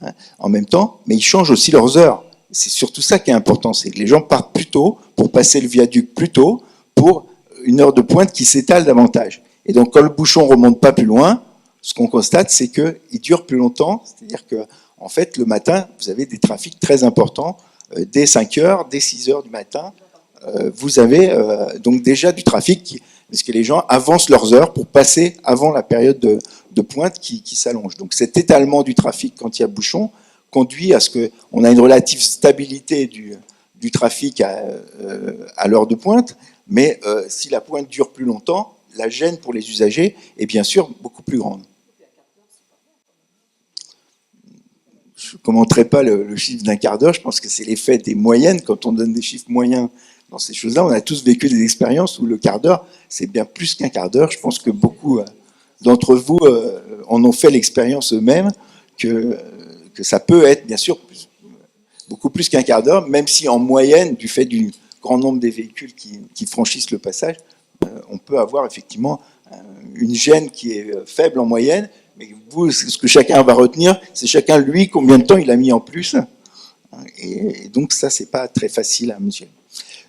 hein, en même temps, mais ils changent aussi leurs heures. C'est surtout ça qui est important, c'est que les gens partent plus tôt pour passer le viaduc plus tôt pour une heure de pointe qui s'étale davantage. Et donc quand le bouchon remonte pas plus loin, ce qu'on constate, c'est qu'il dure plus longtemps, c'est-à-dire que en fait, le matin, vous avez des trafics très importants. Dès 5 heures, dès 6 heures du matin, vous avez donc déjà du trafic parce que les gens avancent leurs heures pour passer avant la période de pointe qui s'allonge. Donc cet étalement du trafic quand il y a bouchon conduit à ce qu'on a une relative stabilité du trafic à l'heure de pointe, mais si la pointe dure plus longtemps, la gêne pour les usagers est bien sûr beaucoup plus grande. Je ne commenterai pas le chiffre d'un quart d'heure, je pense que c'est l'effet des moyennes. Quand on donne des chiffres moyens dans ces choses-là, on a tous vécu des expériences où le quart d'heure, c'est bien plus qu'un quart d'heure. Je pense que beaucoup d'entre vous en ont fait l'expérience eux-mêmes, que ça peut être bien sûr beaucoup plus qu'un quart d'heure, même si en moyenne, du fait du grand nombre des véhicules qui franchissent le passage, on peut avoir effectivement une gêne qui est faible en moyenne. Mais vous, ce que chacun va retenir, c'est chacun, lui, combien de temps il a mis en plus. Et donc ça, c'est pas très facile à mesurer.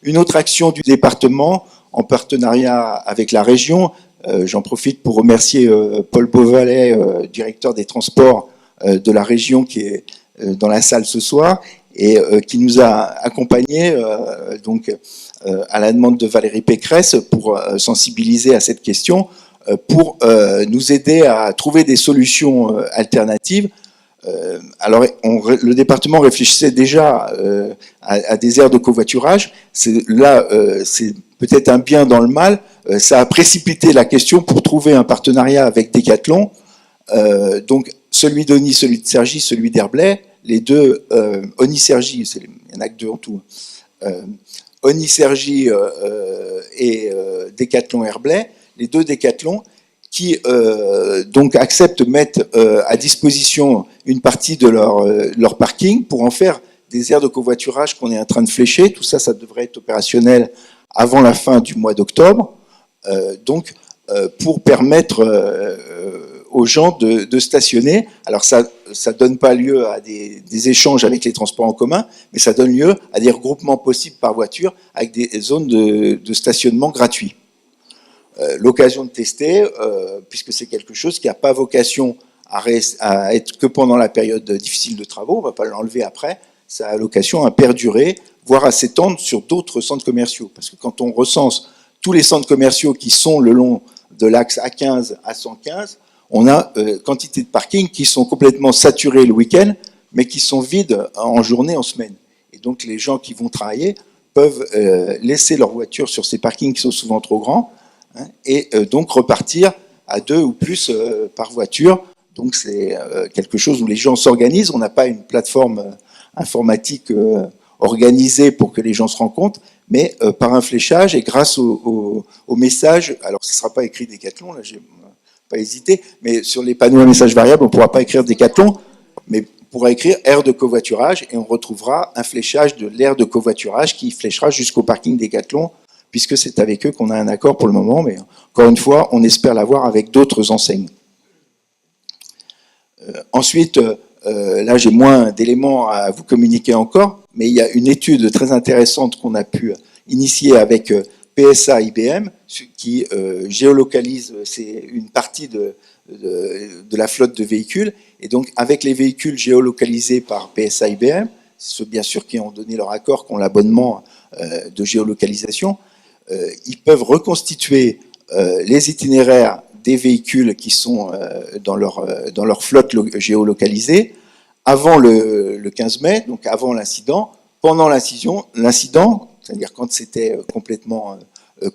Une autre action du département, en partenariat avec la région, j'en profite pour remercier Paul Beauvalet, directeur des transports de la région, qui est dans la salle ce soir, et qui nous a accompagnés à la demande de Valérie Pécresse pour sensibiliser à cette question, pour nous aider à trouver des solutions alternatives. Alors, le département réfléchissait déjà à des aires de covoiturage. Là, c'est peut-être un bien dans le mal. Ça a précipité la question pour trouver un partenariat avec Decathlon. Donc, celui d'Oni, celui de Cergy, celui d'Herblay, les deux, Oni-Cergy, il y en a que deux en tout. Oni-Cergy et Decathlon-Herblay, les deux Decathlon, qui donc acceptent de mettre à disposition une partie de leur parking pour en faire des aires de covoiturage qu'on est en train de flécher. Tout ça, ça devrait être opérationnel avant la fin du mois d'octobre. Pour permettre aux gens de stationner. Alors ça donne pas lieu à des échanges avec les transports en commun, mais ça donne lieu à des regroupements possibles par voiture avec des zones de stationnement gratuits. L'occasion de tester, puisque c'est quelque chose qui n'a pas vocation à être que pendant la période difficile de travaux, on ne va pas l'enlever après, ça a vocation à perdurer, voire à s'étendre sur d'autres centres commerciaux. Parce que quand on recense tous les centres commerciaux qui sont le long de l'axe A15 à 115, on a quantité de parkings qui sont complètement saturés le week-end, mais qui sont vides en journée, en semaine. Et donc les gens qui vont travailler peuvent laisser leur voiture sur ces parkings qui sont souvent trop grands, et donc repartir à 2 ou plus par voiture. Donc c'est quelque chose où les gens s'organisent. On n'a pas une plateforme informatique organisée pour que les gens se rencontrent, mais par un fléchage et grâce au message. Alors ce ne sera pas écrit Decathlon, là j'ai pas hésité, mais sur les panneaux à message variable, on ne pourra pas écrire Decathlon, mais on pourra écrire aire de covoiturage et on retrouvera un fléchage de l'aire de covoiturage qui fléchera jusqu'au parking Decathlon, puisque c'est avec eux qu'on a un accord pour le moment, mais encore une fois, on espère l'avoir avec d'autres enseignes. Ensuite, là j'ai moins d'éléments à vous communiquer encore, mais il y a une étude très intéressante qu'on a pu initier avec PSA IBM, qui géolocalise, c'est une partie de la flotte de véhicules, et donc avec les véhicules géolocalisés par PSA IBM, ceux bien sûr qui ont donné leur accord, qui ont l'abonnement de géolocalisation, ils peuvent reconstituer les itinéraires des véhicules qui sont dans leur flotte géolocalisée avant le 15 mai, donc avant l'incident, pendant l'incident, c'est-à-dire quand c'était complètement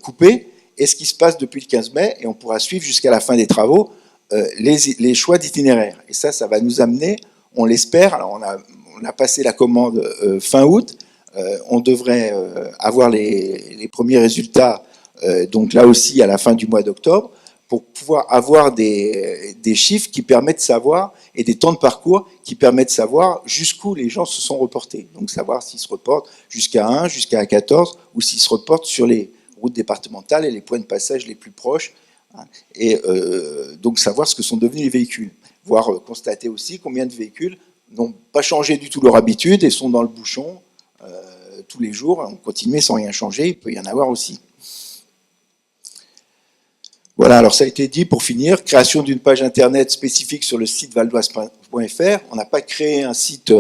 coupé, et ce qui se passe depuis le 15 mai, et on pourra suivre jusqu'à la fin des travaux les choix d'itinéraire. Et ça va nous amener, on l'espère, alors on a passé la commande fin août, on devrait avoir les premiers résultats, donc là aussi à la fin du mois d'octobre, pour pouvoir avoir des chiffres qui permettent de savoir, et des temps de parcours qui permettent de savoir jusqu'où les gens se sont reportés. Donc savoir s'ils se reportent jusqu'à 1, jusqu'à 14, ou s'ils se reportent sur les routes départementales et les points de passage les plus proches. Et donc savoir ce que sont devenus les véhicules. Voire constater aussi combien de véhicules n'ont pas changé du tout leur habitude et sont dans le bouchon tous les jours. On continue sans rien changer, il peut y en avoir aussi. Voilà, alors ça a été dit pour finir, création d'une page internet spécifique sur le site valdoise.fr. On n'a pas créé un site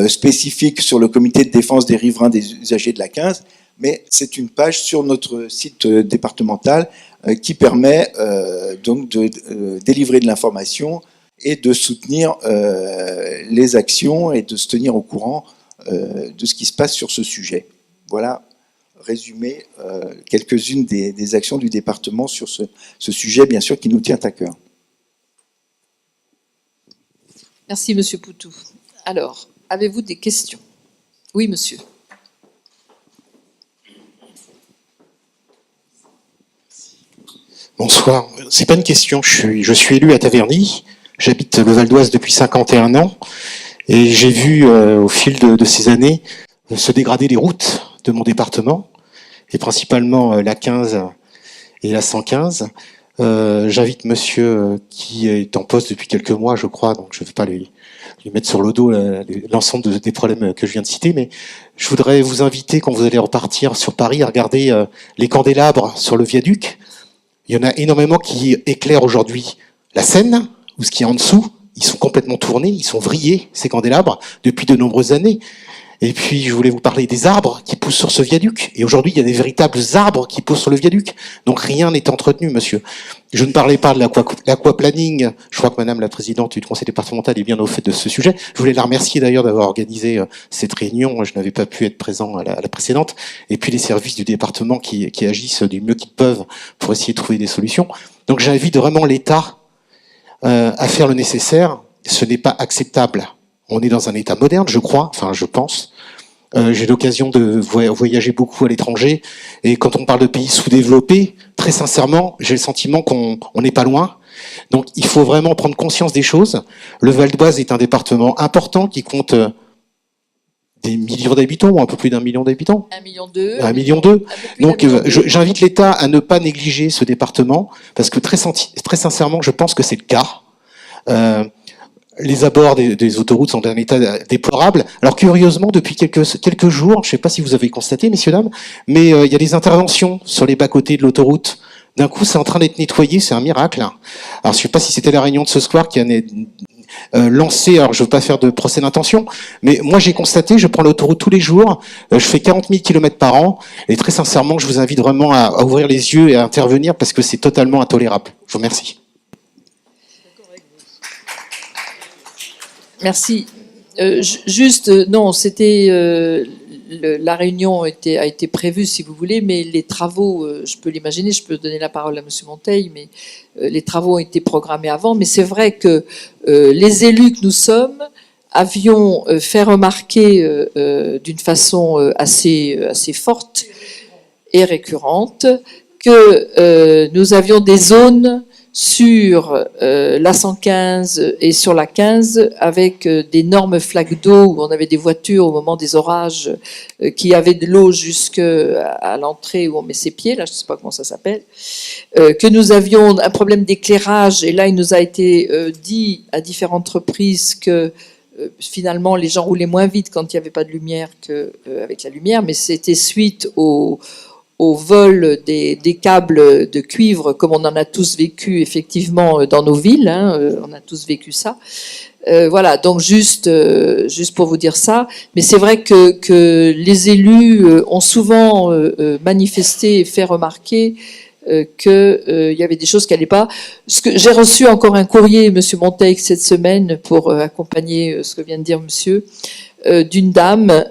spécifique sur le comité de défense des riverains des usagers de la 15, mais c'est une page sur notre site départemental qui permet donc de délivrer de l'information et de soutenir les actions et de se tenir au courant de ce qui se passe sur ce sujet. Voilà, résumé quelques-unes des actions du département sur ce sujet, bien sûr, qui nous tient à cœur. Merci, Monsieur Poutou. Alors, avez-vous des questions? Oui, monsieur. Bonsoir. C'est pas une question. Je suis élu à Taverny. J'habite le Val d'Oise depuis 51 ans. Et j'ai vu, au fil de ces années, se dégrader les routes de mon département, et principalement la 15 et la 115. J'invite monsieur qui est en poste depuis quelques mois, je crois, donc je ne vais pas lui mettre sur le dos l'ensemble des problèmes que je viens de citer, mais je voudrais vous inviter, quand vous allez repartir sur Paris, à regarder les candélabres sur le viaduc. Il y en a énormément qui éclairent aujourd'hui la Seine, ou ce qui est en dessous. Ils sont complètement tournés, ils sont vrillés, ces candélabres, depuis de nombreuses années. Et puis, je voulais vous parler des arbres qui poussent sur ce viaduc. Et aujourd'hui, il y a des véritables arbres qui poussent sur le viaduc. Donc, rien n'est entretenu, monsieur. Je ne parlais pas de l'aquaplaning. Je crois que madame la présidente du conseil départemental est bien au fait de ce sujet. Je voulais la remercier d'ailleurs d'avoir organisé cette réunion. Je n'avais pas pu être présent à la précédente. Et puis, les services du département qui agissent du mieux qu'ils peuvent pour essayer de trouver des solutions. Donc, j'invite vraiment l'État à faire le nécessaire. Ce n'est pas acceptable. On est dans un État moderne, je crois, enfin je pense. J'ai l'occasion de voyager beaucoup à l'étranger, et quand on parle de pays sous-développés, très sincèrement, j'ai le sentiment qu'on n'est pas loin. Donc il faut vraiment prendre conscience des choses. Le Val d'Oise est un département important qui compte des millions d'habitants, ou un peu plus d'1 million d'habitants. 1,2 million. 1,2 million. Donc j'invite l'État à ne pas négliger ce département, parce que très sincèrement, je pense que c'est le cas. Les abords des autoroutes sont d'un état déplorable. Alors curieusement, depuis quelques jours, je ne sais pas si vous avez constaté, messieurs, dames, mais il y a des interventions sur les bas-côtés de l'autoroute. D'un coup, c'est en train d'être nettoyé, c'est un miracle. Alors je ne sais pas si c'était la réunion de ce soir qui a lancé, alors je ne veux pas faire de procès d'intention, mais moi j'ai constaté, je prends l'autoroute tous les jours, je fais 40 000 km par an, et très sincèrement, je vous invite vraiment à ouvrir les yeux et à intervenir, parce que c'est totalement intolérable. Je vous remercie. Merci. Non, c'était la réunion a été prévue, si vous voulez, mais les travaux, je peux l'imaginer, je peux donner la parole à Monsieur Monteil, mais les travaux ont été programmés avant. Mais c'est vrai que les élus que nous sommes avions fait remarquer d'une façon assez forte et récurrente que nous avions des zones sur la 115 et sur la 15 avec d'énormes flaques d'eau où on avait des voitures au moment des orages qui avaient de l'eau jusqu'à l'entrée où on met ses pieds, là je ne sais pas comment ça s'appelle, que nous avions un problème d'éclairage, et là il nous a été dit à différentes reprises que finalement les gens roulaient moins vite quand il n'y avait pas de lumière qu'avec la lumière, mais c'était suite au vol des câbles de cuivre, comme on en a tous vécu effectivement dans nos villes, hein, on a tous vécu ça. Voilà, donc juste pour vous dire ça, mais c'est vrai que les élus ont souvent manifesté et fait remarquer qu'il y avait des choses qui n'allaient pas. J'ai reçu encore un courrier, Monsieur Monteil, cette semaine pour accompagner ce que vient de dire Monsieur, d'une dame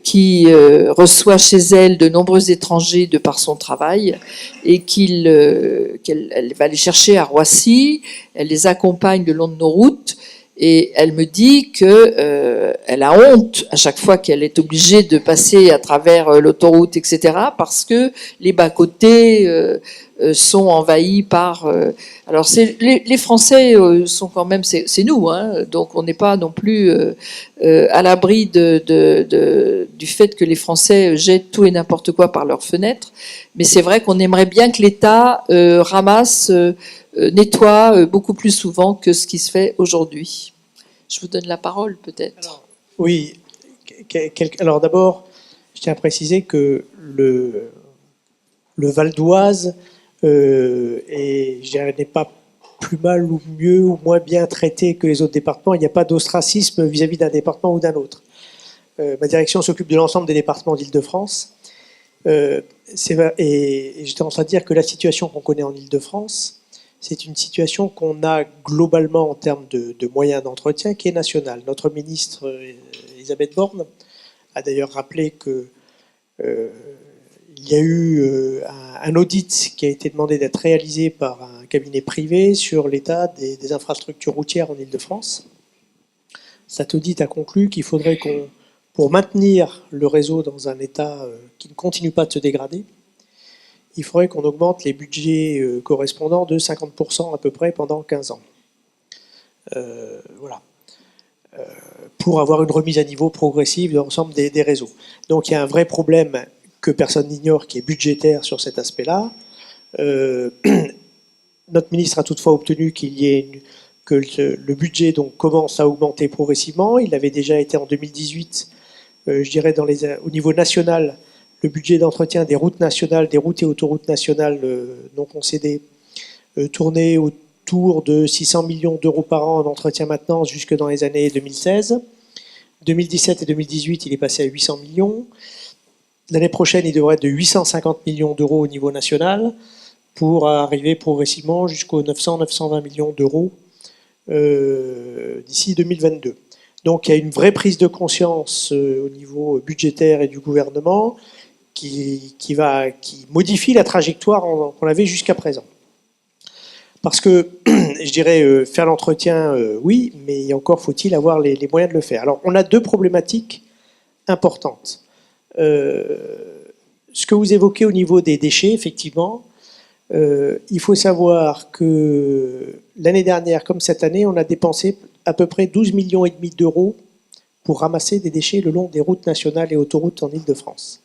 qui reçoit chez elle de nombreux étrangers de par son travail, et qu'elle va les chercher à Roissy, elle les accompagne le long de nos routes, et elle me dit que elle a honte à chaque fois qu'elle est obligée de passer à travers l'autoroute, etc., parce que les bas-côtés sont envahis par... alors les Français sont quand même... C'est nous, hein, donc on n'est pas non plus à l'abri du fait que les Français jettent tout et n'importe quoi par leurs fenêtres, mais c'est vrai qu'on aimerait bien que l'État ramasse, nettoie beaucoup plus souvent que ce qui se fait aujourd'hui. Je vous donne la parole, peut-être. Alors, oui. Alors d'abord, je tiens à préciser que le Val d'Oise n'est pas plus mal ou mieux ou moins bien traité que les autres départements. Il n'y a pas d'ostracisme vis-à-vis d'un département ou d'un autre. Ma direction s'occupe de l'ensemble des départements d'Île-de-France. Et j'étais en train de dire que la situation qu'on connaît en Île-de-France, c'est une situation qu'on a globalement en termes de moyens d'entretien qui est nationale. Notre ministre Elisabeth Borne a d'ailleurs rappelé que il y a eu un audit qui a été demandé d'être réalisé par un cabinet privé sur l'état des infrastructures routières en Île-de-France. Cet audit a conclu qu'il faudrait pour maintenir le réseau dans un état qui ne continue pas de se dégrader, il faudrait qu'on augmente les budgets correspondants de 50% à peu près pendant 15 ans. Voilà. Pour avoir une remise à niveau progressive de l'ensemble des réseaux. Donc il y a un vrai problème que personne n'ignore qui est budgétaire sur cet aspect-là. Notre ministre a toutefois obtenu que le budget donc commence à augmenter progressivement. Il avait déjà été en 2018, je dirais au niveau national, le budget d'entretien des routes nationales, des routes et autoroutes nationales non concédées tournait autour de 600 millions d'euros par an en entretien maintenance jusque dans les années 2016. 2017 et 2018, il est passé à 800 millions. L'année prochaine, il devrait être de 850 millions d'euros au niveau national pour arriver progressivement jusqu'aux 900-920 millions d'euros d'ici 2022. Donc il y a une vraie prise de conscience au niveau budgétaire et du gouvernement qui modifie la trajectoire qu'on avait jusqu'à présent. Parce que, je dirais, faire l'entretien, oui, mais encore faut-il avoir les moyens de le faire. Alors, on a deux problématiques importantes. Ce que vous évoquez au niveau des déchets, effectivement, il faut savoir que l'année dernière, comme cette année, on a dépensé à peu près 12,5 millions d'euros pour ramasser des déchets le long des routes nationales et autoroutes en Île-de-France.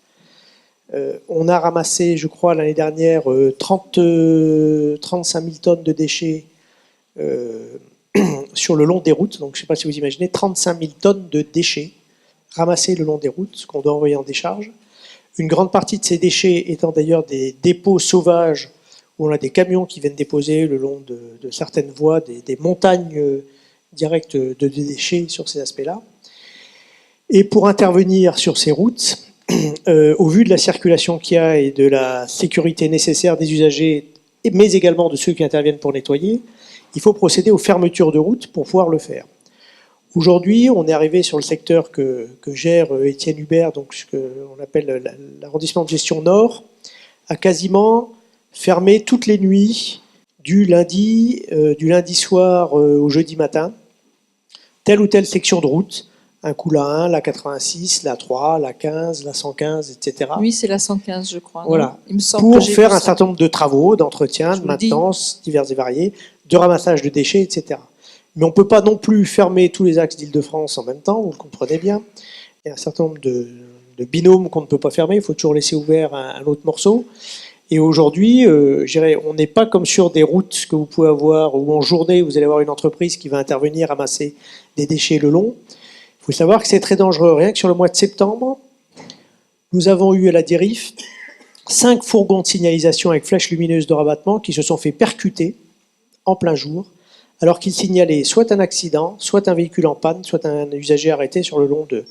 On a ramassé, je crois, l'année dernière 35 000 tonnes de déchets sur le long des routes. Donc, je ne sais pas si vous imaginez, 35 000 tonnes de déchets ramassés le long des routes, qu'on doit envoyer en décharge. Une grande partie de ces déchets étant d'ailleurs des dépôts sauvages où on a des camions qui viennent déposer le long de certaines voies, des montagnes directes de déchets sur ces aspects-là. Et pour intervenir sur ces routes, au vu de la circulation qu'il y a et de la sécurité nécessaire des usagers, mais également de ceux qui interviennent pour nettoyer, il faut procéder aux fermetures de routes pour pouvoir le faire. Aujourd'hui, on est arrivé sur le secteur que gère Étienne Hubert, donc ce qu'on appelle l'arrondissement de gestion nord, à quasiment fermer toutes les nuits du lundi soir au jeudi matin, telle ou telle section de route. Un coup la 1, la 86, la 3, la 15, la 115, etc. Oui, c'est la 115, je crois. Voilà. Il me semble pour que j'ai faire vu un ça. certain nombre de travaux, d'entretien, de maintenance, divers et variés, de ramassage de déchets, etc. Mais on ne peut pas non plus fermer tous les axes d'Île-de-France en même temps, vous le comprenez bien. Il y a un certain nombre de binômes qu'on ne peut pas fermer, il faut toujours laisser ouvert un autre morceau. Et aujourd'hui, on n'est pas comme sur des routes que vous pouvez avoir, où en journée, vous allez avoir une entreprise qui va intervenir ramasser des déchets le long. Il faut savoir que c'est très dangereux. Rien que sur le mois de septembre, nous avons eu à la DIRIF 5 fourgons de signalisation avec flèches lumineuses de rabattement qui se sont fait percuter en plein jour, alors qu'ils signalaient soit un accident, soit un véhicule en panne, soit un usager arrêté sur le long de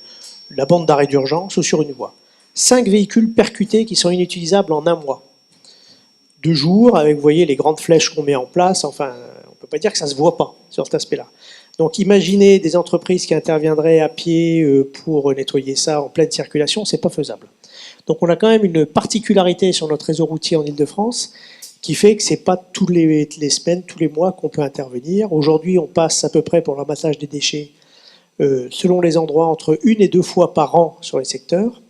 la bande d'arrêt d'urgence ou sur une voie. 5 véhicules percutés qui sont inutilisables en un mois. 2 jours, avec, vous voyez, les grandes flèches qu'on met en place, enfin, on ne peut pas dire que ça ne se voit pas sur cet aspect-là. Donc imaginez des entreprises qui interviendraient à pied pour nettoyer ça en pleine circulation, c'est pas faisable. Donc on a quand même une particularité sur notre réseau routier en Île-de-France qui fait que c'est pas tous les semaines, tous les mois qu'on peut intervenir. Aujourd'hui, on passe à peu près pour le ramassage des déchets, selon les endroits, entre 1 et 2 fois par an sur les secteurs.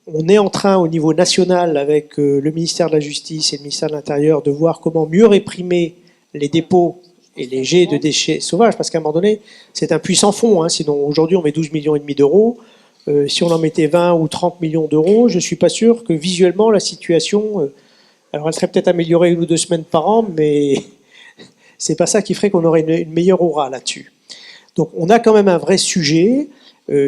On est en train, au niveau national, avec le ministère de la Justice et le ministère de l'Intérieur, de voir comment mieux réprimer les dépôts et les jets de déchets sauvages, parce qu'à un moment donné, c'est un puissant fond. Hein, sinon, aujourd'hui, on met 12,5 millions d'euros. Si on en mettait 20 ou 30 millions d'euros, je ne suis pas sûr que visuellement, la situation... alors, elle serait peut-être améliorée 1 ou 2 semaines par an, mais c'est pas ça qui ferait qu'on aurait une meilleure aura là-dessus. Donc, on a quand même un vrai sujet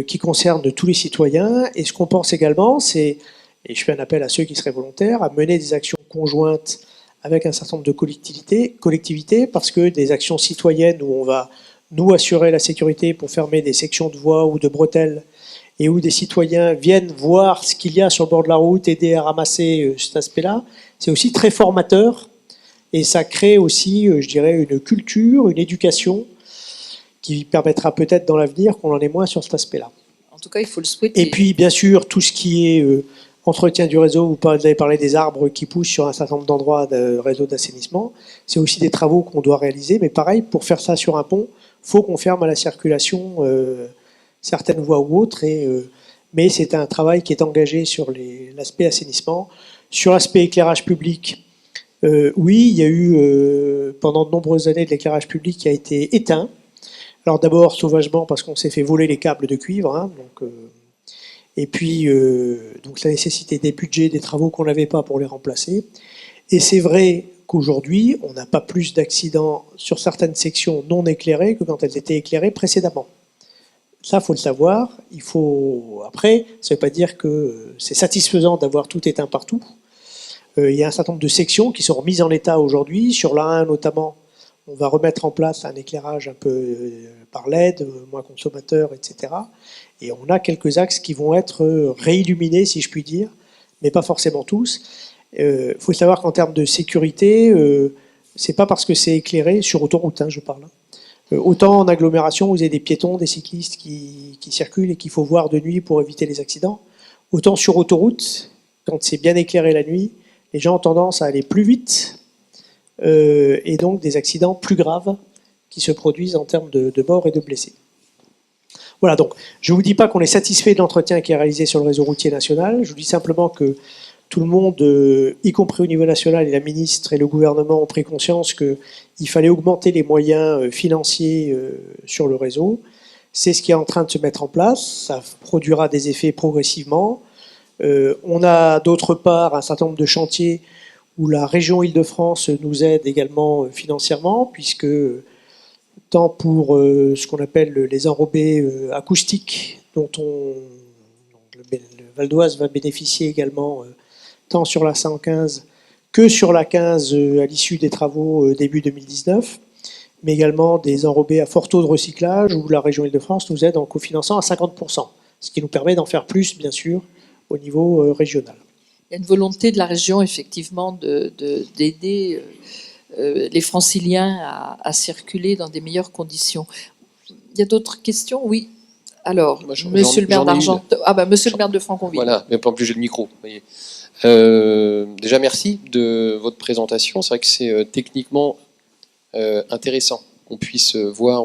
qui concerne tous les citoyens. Et ce qu'on pense également, c'est, et je fais un appel à ceux qui seraient volontaires, à mener des actions conjointes avec un certain nombre de collectivités, parce que des actions citoyennes où on va nous assurer la sécurité pour fermer des sections de voies ou de bretelles et où des citoyens viennent voir ce qu'il y a sur le bord de la route, aider à ramasser cet aspect-là, c'est aussi très formateur et ça crée aussi, je dirais, une culture, une éducation qui permettra peut-être dans l'avenir qu'on en ait moins sur cet aspect-là. En tout cas, il faut le souhaiter. Et puis, bien sûr, tout ce qui est entretien du réseau, vous avez parlé des arbres qui poussent sur un certain nombre d'endroits de réseau d'assainissement, c'est aussi des travaux qu'on doit réaliser, mais pareil, pour faire ça sur un pont, il faut qu'on ferme à la circulation certaines voies ou autres, mais c'est un travail qui est engagé sur l'aspect assainissement. Sur l'aspect éclairage public, oui, il y a eu pendant de nombreuses années de l'éclairage public qui a été éteint. Alors d'abord sauvagement parce qu'on s'est fait voler les câbles de cuivre, hein, et puis donc ça nécessitait des budgets, des travaux qu'on n'avait pas pour les remplacer. Et c'est vrai qu'aujourd'hui, on n'a pas plus d'accidents sur certaines sections non éclairées que quand elles étaient éclairées précédemment. Ça, faut le savoir. Après, ça ne veut pas dire que c'est satisfaisant d'avoir tout éteint partout. Il y a un certain nombre de sections qui sont remises en état aujourd'hui. Sur la 1 notamment, on va remettre en place un éclairage un peu par LED, moins consommateur, etc. Et on a quelques axes qui vont être réilluminés, si je puis dire, mais pas forcément tous. Il faut savoir qu'en termes de sécurité, c'est pas parce que c'est éclairé, sur autoroute, hein, je parle. Autant en agglomération, vous avez des piétons, des cyclistes qui circulent et qu'il faut voir de nuit pour éviter les accidents. Autant sur autoroute, quand c'est bien éclairé la nuit, les gens ont tendance à aller plus vite et donc des accidents plus graves qui se produisent en termes de morts et de blessés. Voilà, donc je ne vous dis pas qu'on est satisfait de l'entretien qui est réalisé sur le réseau routier national, je vous dis simplement que tout le monde, y compris au niveau national, et la ministre et le gouvernement ont pris conscience qu'il fallait augmenter les moyens financiers sur le réseau. C'est ce qui est en train de se mettre en place, ça produira des effets progressivement. On a d'autre part un certain nombre de chantiers où la région Île-de-France nous aide également financièrement, puisque tant pour ce qu'on appelle les enrobés acoustiques, dont le Val d'Oise va bénéficier également tant sur la 115 que sur la 15 à l'issue des travaux début 2019, mais également des enrobés à fort taux de recyclage où la région Île-de-France nous aide en cofinançant à 50%, ce qui nous permet d'en faire plus, bien sûr, au niveau régional. Il y a une volonté de la région, effectivement, d'aider les franciliens à circuler dans des meilleures conditions. Il y a d'autres questions? Oui. Alors, monsieur le maire d'Argenton. Ah ben, monsieur le maire de Franconville. Voilà, mais pas en plus j'ai le micro. Vous voyez. Déjà, merci de votre présentation. C'est vrai que c'est techniquement intéressant qu'on puisse voir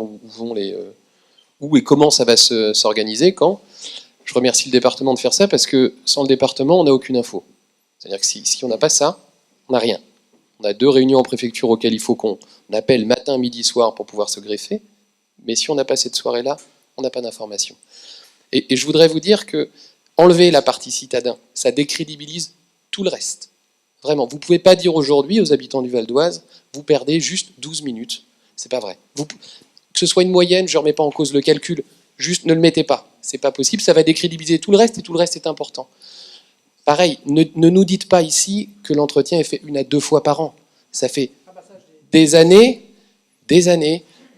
où et comment ça va s'organiser, quand. Je remercie le département de faire ça parce que sans le département, on n'a aucune info. C'est-à-dire que si on n'a pas ça, on n'a rien. On a 2 réunions en préfecture auxquelles il faut qu'on appelle matin, midi, soir pour pouvoir se greffer. Mais si on n'a pas cette soirée-là, on n'a pas d'information. Et je voudrais vous dire que enlever la partie citadin, ça décrédibilise tout le reste. Vraiment, vous ne pouvez pas dire aujourd'hui aux habitants du Val d'Oise, vous perdez juste 12 minutes. C'est pas vrai. Que ce soit une moyenne, je ne remets pas en cause le calcul, juste ne le mettez pas. C'est pas possible, ça va décrédibiliser tout le reste et tout le reste est important. Pareil, ne nous dites pas ici que l'entretien est fait 1 à 2 fois par an. Ça fait des années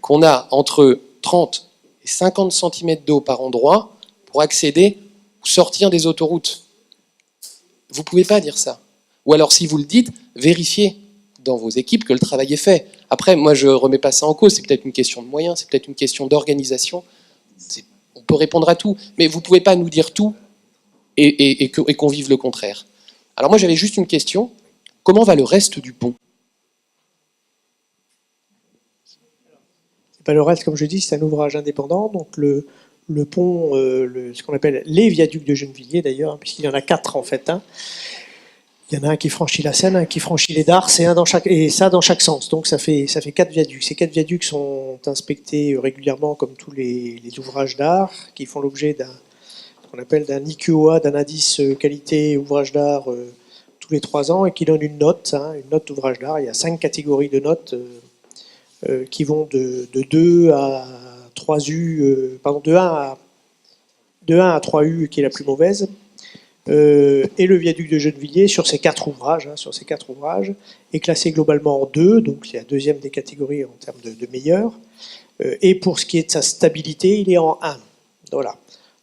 qu'on a entre 30 et 50 cm d'eau par endroit pour accéder ou sortir des autoroutes. Vous ne pouvez pas dire ça. Ou alors, si vous le dites, vérifiez dans vos équipes que le travail est fait. Après, moi, je ne remets pas ça en cause. C'est peut-être une question de moyens, c'est peut-être une question d'organisation. On peut répondre à tout, mais vous ne pouvez pas nous dire tout et qu'on vive le contraire. Alors moi, j'avais juste une question. Comment va le reste du pont? C'est pas le reste, comme je dis, c'est un ouvrage indépendant. Donc le pont, ce qu'on appelle les viaducs de Gennevilliers d'ailleurs, puisqu'il y en a 4 en fait. Hein. Il y en a un qui franchit la Seine, un qui franchit les Darses, et ça dans chaque sens. Donc ça fait 4 viaducs. Ces 4 viaducs sont inspectés régulièrement comme tous les ouvrages d'art qui font l'objet qu'on appelle d'un IQOA, d'un indice qualité ouvrage d'art tous les 3 ans et qui donne une note d'ouvrage d'art. Il y a 5 catégories de notes qui vont de 2 à 3 U, de 1 à 3 U qui est la plus mauvaise. Et le viaduc de Gennevilliers sur ces 4 ouvrages, est classé globalement en 2, donc c'est la deuxième des catégories en termes de meilleur. Et pour ce qui est de sa stabilité, il est en 1. Voilà.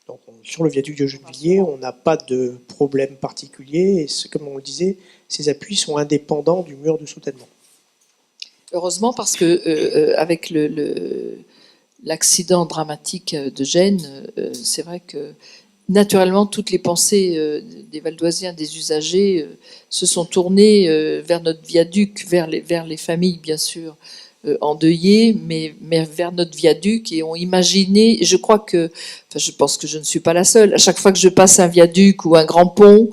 Donc sur le viaduc de Gennevilliers, on n'a pas de problème particulier. Et comme on le disait, ces appuis sont indépendants du mur de soutènement. Heureusement, parce que avec l'accident dramatique de Gênes, c'est vrai que naturellement toutes les pensées des Valdoisiens, des usagers, se sont tournées vers notre viaduc, vers les familles bien sûr endeuillées, mais vers notre viaduc, et ont imaginé. Je crois que, enfin, je pense que je ne suis pas la seule. À chaque fois que je passe un viaduc ou un grand pont,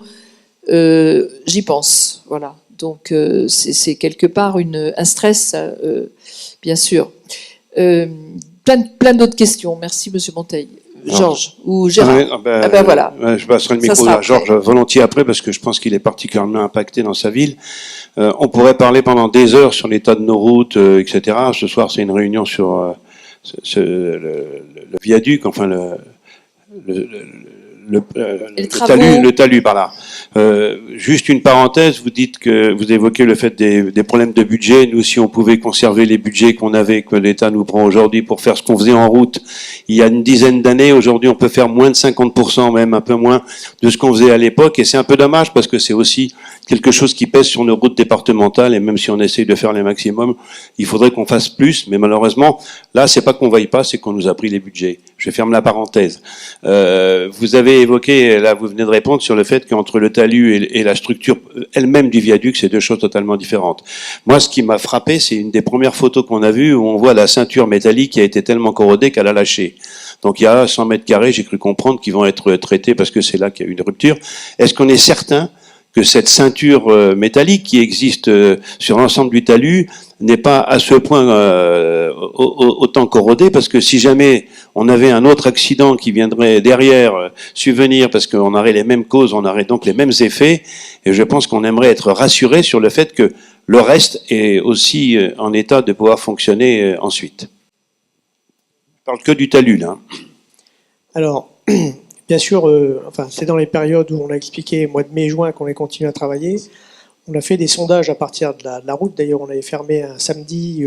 j'y pense. Voilà. Donc c'est quelque part un stress, bien sûr. Plein d'autres questions. Merci, Monsieur Monteil. Georges ou Gérard. Voilà. Je passerai le micro à Georges volontiers après, parce que je pense qu'il est particulièrement impacté dans sa ville. On pourrait parler pendant des heures sur l'état de nos routes, etc. Ce soir, c'est une réunion sur le viaduc, enfin le talus par là. Juste une parenthèse, vous dites que vous évoquez le fait des problèmes de budget. Nous, si on pouvait conserver les budgets qu'on avait, que l'État nous prend aujourd'hui pour faire ce qu'on faisait en route il y a une dizaine d'années, aujourd'hui on peut faire moins de 50%, même un peu moins de ce qu'on faisait à l'époque, et c'est un peu dommage parce que c'est aussi quelque chose qui pèse sur nos routes départementales, et même si on essaye de faire les maximums, il faudrait qu'on fasse plus, mais malheureusement, là, c'est pas qu'on veuille pas, c'est qu'on nous a pris les budgets. Je ferme la parenthèse. Vous avez évoqué, là, vous venez de répondre sur le fait qu'entre le talus et la structure elle-même du viaduc, c'est deux choses totalement différentes. Moi, ce qui m'a frappé, c'est une des premières photos qu'on a vues où on voit la ceinture métallique qui a été tellement corrodée qu'elle a lâché. Donc il y a 100 mètres carrés, j'ai cru comprendre, qui vont être traités parce que c'est là qu'il y a eu une rupture. Est-ce qu'on est certain que cette ceinture métallique qui existe sur l'ensemble du talus n'est pas à ce point autant corrodée, parce que si jamais on avait un autre accident qui viendrait derrière subvenir, parce qu'on aurait les mêmes causes, on aurait donc les mêmes effets, et je pense qu'on aimerait être rassuré sur le fait que le reste est aussi en état de pouvoir fonctionner ensuite. Je parle que du talus, là. Alors, bien sûr, enfin, c'est dans les périodes où on a expliqué, mois de mai, juin, qu'on a continué à travailler. On a fait des sondages à partir de la route. D'ailleurs, on avait fermé un samedi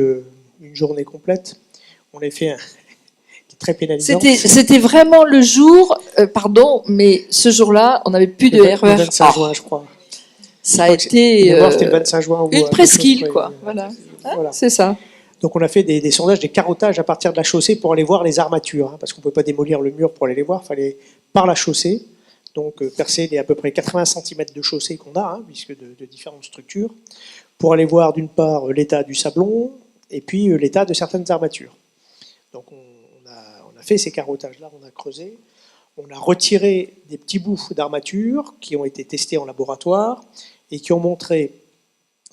une journée complète. On avait fait un très pénalisant. C'était vraiment le jour, pardon, mais ce jour-là, on n'avait plus de RER. Le 25 juin, je crois. Ça a été c'était le 25 juin, une presqu'île, quoi. Voilà. Voilà. C'est ça. Donc on a fait des sondages, des carottages à partir de la chaussée pour aller voir les armatures, hein, parce qu'on ne pouvait pas démolir le mur pour aller les voir, il fallait par la chaussée, donc percer les à peu près 80 cm de chaussée qu'on a, hein, puisque de différentes structures, pour aller voir d'une part l'état du sablon, et puis l'état de certaines armatures. Donc on a fait ces carottages-là, on a creusé, on a retiré des petits bouts d'armature qui ont été testés en laboratoire, et qui ont montré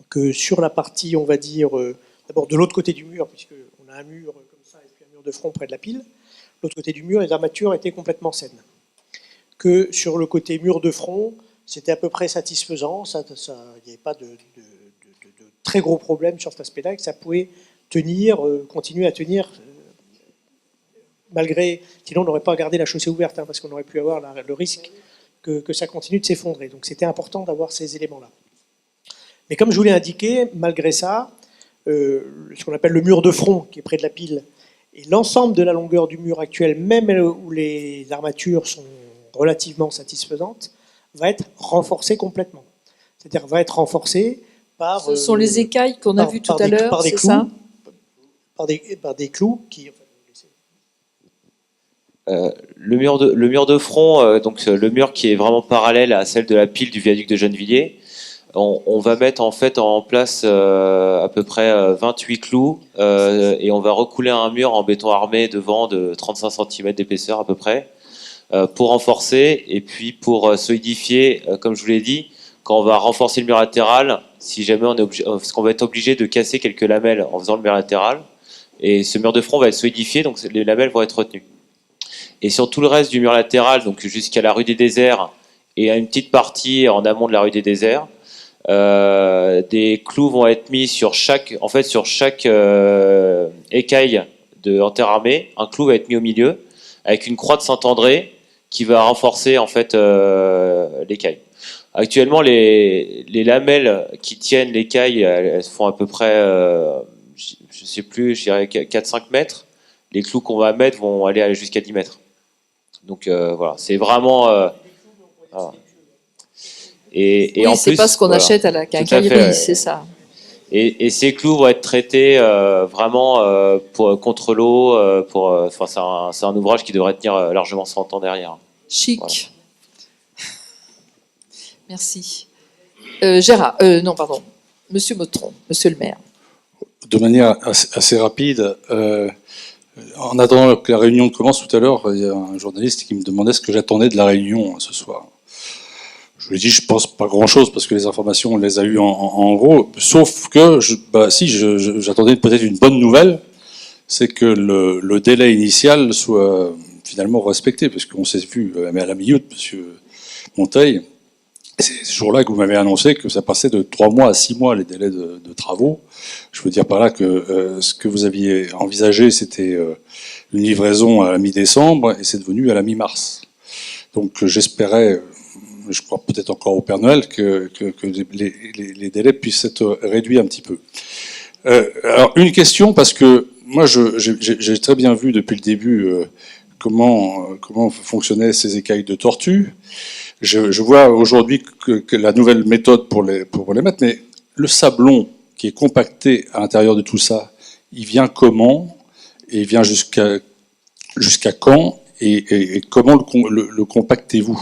que sur la partie, on va dire, d'abord de l'autre côté du mur, puisqu'on a un mur comme ça et puis un mur de front près de la pile, l'autre côté du mur, les armatures étaient complètement saines. Que sur le côté mur de front, c'était à peu près satisfaisant, il n'y avait pas de très gros problèmes sur cet aspect-là, et que ça pouvait tenir, continuer à tenir, malgré, sinon on n'aurait pas gardé la chaussée ouverte, hein, parce qu'on aurait pu avoir le risque que ça continue de s'effondrer. Donc c'était important d'avoir ces éléments-là. Mais comme je vous l'ai indiqué, malgré ça, ce qu'on appelle le mur de front, qui est près de la pile, et l'ensemble de la longueur du mur actuel, même où les armatures sont relativement satisfaisantes, va être renforcé complètement. C'est-à-dire va être renforcé par... Ce sont les écailles qu'on a vues tout à l'heure, c'est ça ? Par des clous qui... Le mur de front, donc le mur qui est vraiment parallèle à celle de la pile du viaduc de Gennevilliers, on va mettre en fait en place à peu près 28 clous et on va recouler un mur en béton armé devant de 35 cm d'épaisseur à peu près pour renforcer et puis pour solidifier, comme je vous l'ai dit, quand on va renforcer le mur latéral, si jamais parce qu'on va être obligé de casser quelques lamelles en faisant le mur latéral, et ce mur de front va être solidifié, donc les lamelles vont être retenues. Et sur tout le reste du mur latéral, donc jusqu'à la rue des Déserts et à une petite partie en amont de la rue des Déserts, des clous vont être mis sur chaque écaille en terre armée. Un clou va être mis au milieu avec une croix de Saint-André qui va renforcer en fait l'écaille. Actuellement, les lamelles qui tiennent l'écaille, elles font à peu près, je sais plus, je dirais 4-5 mètres. Les clous qu'on va mettre vont aller jusqu'à 10 mètres. Donc voilà, c'est vraiment... voilà. Et Oui, en c'est plus, pas ce qu'on voilà. achète à la Tout à fait, quincaillerie, ouais. c'est ça. Et ces clous vont être traités vraiment contre l'eau. C'est un ouvrage qui devrait tenir largement 100 ans derrière. Chic. Voilà. Merci. Gérard, non, pardon. Monsieur Motron, monsieur le maire. De manière assez rapide, en attendant que la réunion commence tout à l'heure, il y a un journaliste qui me demandait ce que j'attendais de la réunion ce soir. Je lui ai dit, je pense pas grand-chose parce que les informations, on les a eues en gros, sauf que, j'attendais peut-être une bonne nouvelle, c'est que le délai initial soit finalement respecté, parce qu'on s'est vu à la minute, monsieur Monteil. C'est ce jour-là que vous m'avez annoncé que ça passait de 3 mois à 6 mois les délais de travaux. Je veux dire par là que ce que vous aviez envisagé, c'était une livraison à la mi-décembre et c'est devenu à la mi-mars. Donc j'espérais, je crois peut-être encore au Père Noël, que les délais puissent être réduits un petit peu. Alors une question, parce que moi j'ai très bien vu depuis le début comment fonctionnaient ces écailles de tortue. Je vois aujourd'hui que la nouvelle méthode pour les mettre, mais le sablon qui est compacté à l'intérieur de tout ça, il vient comment et il vient jusqu'à quand et comment le compactez-vous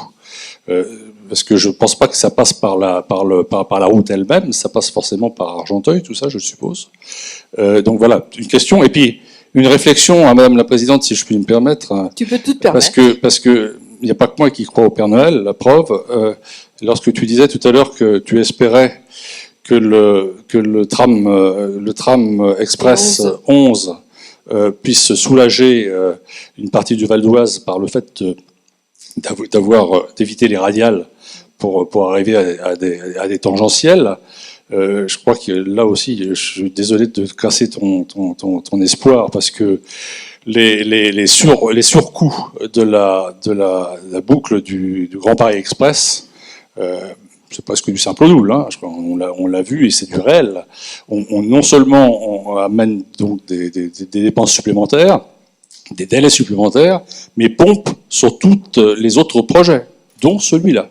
parce que je ne pense pas que ça passe par la route elle-même, ça passe forcément par Argenteuil, tout ça, je suppose. Donc voilà, une question. Et puis, une réflexion à Madame la Présidente, si je puis me permettre. Tu peux tout te permettre. Parce que il n'y a pas que moi qui crois au Père Noël, la preuve. Lorsque tu disais tout à l'heure que tu espérais que le tram express 11 puisse soulager une partie du Val d'Oise par le fait d'éviter les radiales pour arriver à des tangentiels. Je crois que là aussi, je suis désolé de casser ton espoir, parce que les surcoûts de la boucle du Grand Paris Express, c'est presque du simple au double, hein. On l'a vu et c'est du réel. Non seulement on amène donc des dépenses supplémentaires, des délais supplémentaires, mais pompe sur tous les autres projets, dont celui-là.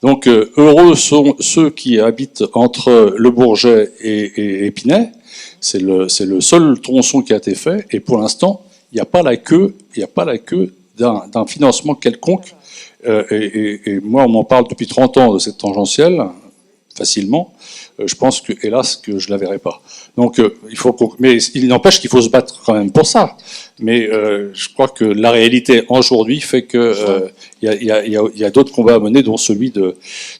Donc heureux sont ceux qui habitent entre Le Bourget et Épinay. C'est le seul tronçon qui a été fait, et pour l'instant, il n'y a pas la queue d'un financement quelconque. Et moi, on m'en parle depuis 30 ans de cette tangentielle, facilement. Je pense que, hélas, que je la verrai pas. Donc, mais il n'empêche qu'il faut se battre quand même pour ça. Mais je crois que la réalité aujourd'hui fait que il y a d'autres combats à mener, dont celui de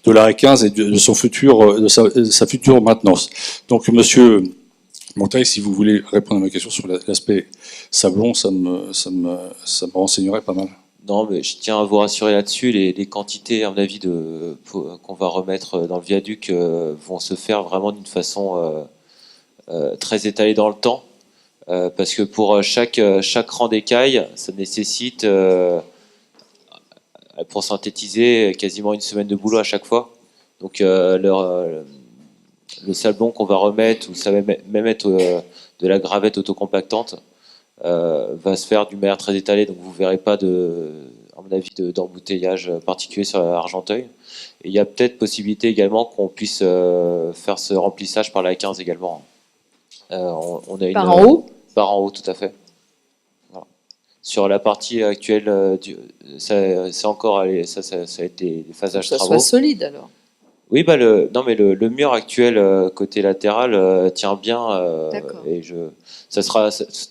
l'Arrêt 15 et de son futur, de sa future maintenance. Donc, Monsieur Monteil, si vous voulez répondre à ma question sur l'aspect sablon, ça me renseignerait pas mal. Non, mais je tiens à vous rassurer là-dessus. Les quantités, à mon avis, qu'on va remettre dans le viaduc vont se faire vraiment d'une façon très étalée dans le temps. Parce que pour chaque rang d'écailles, ça nécessite, pour synthétiser, quasiment une semaine de boulot à chaque fois. Donc le sablon qu'on va remettre, ou ça va même être de la gravette autocompactante, va se faire d'une manière très étalée, donc vous ne verrez pas, à mon avis, d'embouteillage particulier sur Argenteuil. Et il y a peut-être possibilité également qu'on puisse faire ce remplissage par la 15 également. On a Par en haut ? Par en haut, tout à fait. Voilà. Sur la partie actuelle, ça a été des phasages ça travaux. soit solide alors. Oui, non, mais le mur actuel côté latéral tient bien. Et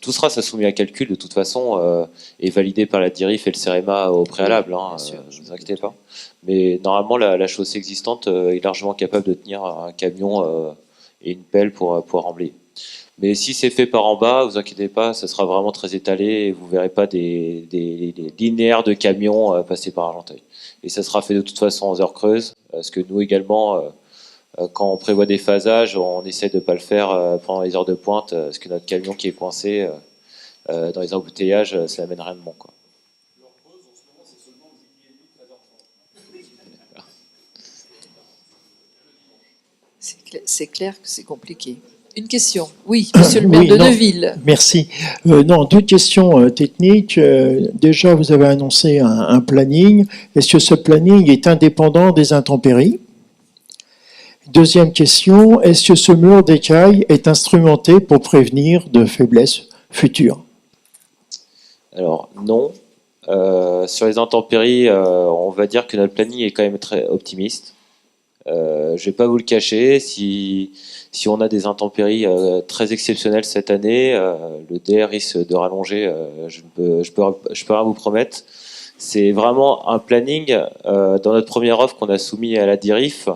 tout sera soumis à calcul de toute façon et validé par la DIRIF et le CEREMA au préalable. Hein, ne vous inquiétez pas. Mais normalement, la chaussée existante est largement capable de tenir un camion et une pelle pour pouvoir emblayer. Mais si c'est fait par en bas, vous inquiétez pas, ça sera vraiment très étalé et vous verrez pas des linéaires de camions passer par Argenteuil. Et ça sera fait de toute façon en heures creuses, parce que nous également, quand on prévoit des phasages, on essaie de ne pas le faire pendant les heures de pointe, parce que notre camion qui est coincé dans les embouteillages, ça n'amène rien de bon, quoi. C'est clair que c'est compliqué. Une question. Oui, monsieur le maire Oui, de non. Neuville. Merci. Non, deux questions techniques. Déjà, vous avez annoncé un planning. Est-ce que ce planning est indépendant des intempéries? Deuxième question, est-ce que ce mur d'écaille est instrumenté pour prévenir de faiblesses futures? Alors non. Sur les intempéries, on va dire que notre planning est quand même très optimiste. Je vais pas vous le cacher, si on a des intempéries très exceptionnelles cette année, le délai risque de rallonger, je peux rien vous promettre. C'est vraiment un planning, dans notre première offre qu'on a soumis à la DIRIF,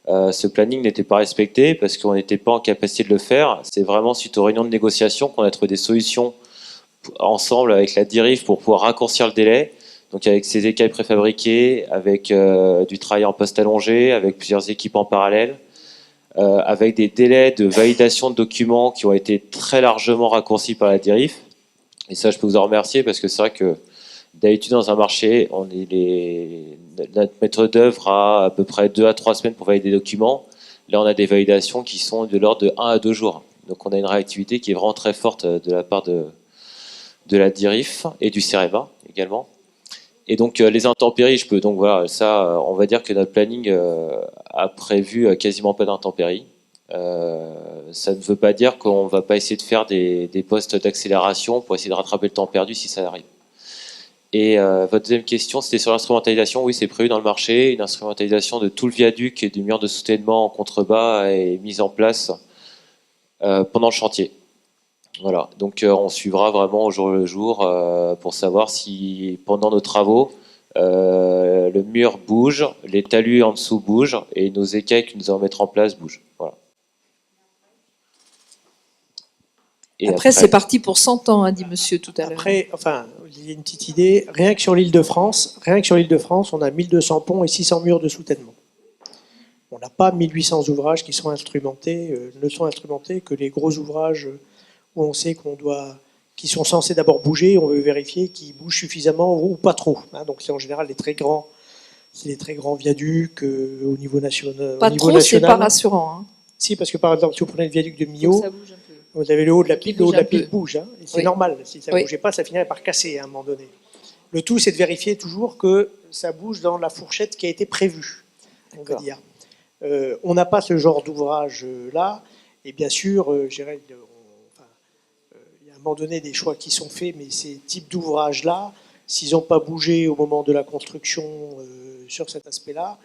ce planning n'était pas respecté parce qu'on n'était pas en capacité de le faire. C'est vraiment suite aux réunions de négociation qu'on a trouvé des solutions ensemble avec la DIRIF pour pouvoir raccourcir le délai. Donc avec ces écailles préfabriquées, avec du travail en poste allongé, avec plusieurs équipes en parallèle, avec des délais de validation de documents qui ont été très largement raccourcis par la DIRIF. Et ça, je peux vous en remercier parce que c'est vrai que d'habitude dans un marché, notre maître d'œuvre a à peu près 2 à 3 semaines pour valider des documents. Là, on a des validations qui sont de l'ordre de 1 à 2 jours. Donc on a une réactivité qui est vraiment très forte de la part de la DIRIF et du CEREMA également. Et donc les intempéries, on va dire que notre planning a prévu quasiment pas d'intempéries. Ça ne veut pas dire qu'on ne va pas essayer de faire des postes d'accélération pour essayer de rattraper le temps perdu si ça arrive. Et votre deuxième question, c'était sur l'instrumentalisation. Oui, c'est prévu dans le marché. Une instrumentalisation de tout le viaduc et du mur de soutènement en contrebas est mise en place pendant le chantier. Voilà, donc on suivra vraiment au jour le jour pour savoir si pendant nos travaux, le mur bouge, les talus en dessous bougent et nos écailles que nous allons mettre en place bougent. Voilà. Et après, c'est parti pour 100 ans, dit monsieur tout à l'heure. Après, enfin, il y a une petite idée. Rien que sur l'Île-de-France, on a 1200 ponts et 600 murs de soutènement. On n'a pas 1800 ouvrages qui sont instrumentés, ne sont instrumentés que les gros ouvrages où on sait qui sont censés d'abord bouger, on veut vérifier qu'ils bougent suffisamment ou pas trop. Hein, donc c'est en général les très grands viaducs au niveau national. Pas trop, c'est pas rassurant. Hein. Si, parce que par exemple, si vous prenez le viaduc de Millau, vous avez le haut de la pile, bouge. Hein, et c'est normal, si ça ne bougeait pas, ça finirait par casser à un moment donné. Le tout, c'est de vérifier toujours que ça bouge dans la fourchette qui a été prévue, on va dire. On n'a pas ce genre d'ouvrage-là, et bien sûr, il y a à un moment donné des choix qui sont faits, mais ces types d'ouvrages-là, s'ils n'ont pas bougé au moment de la construction sur cet aspect-là,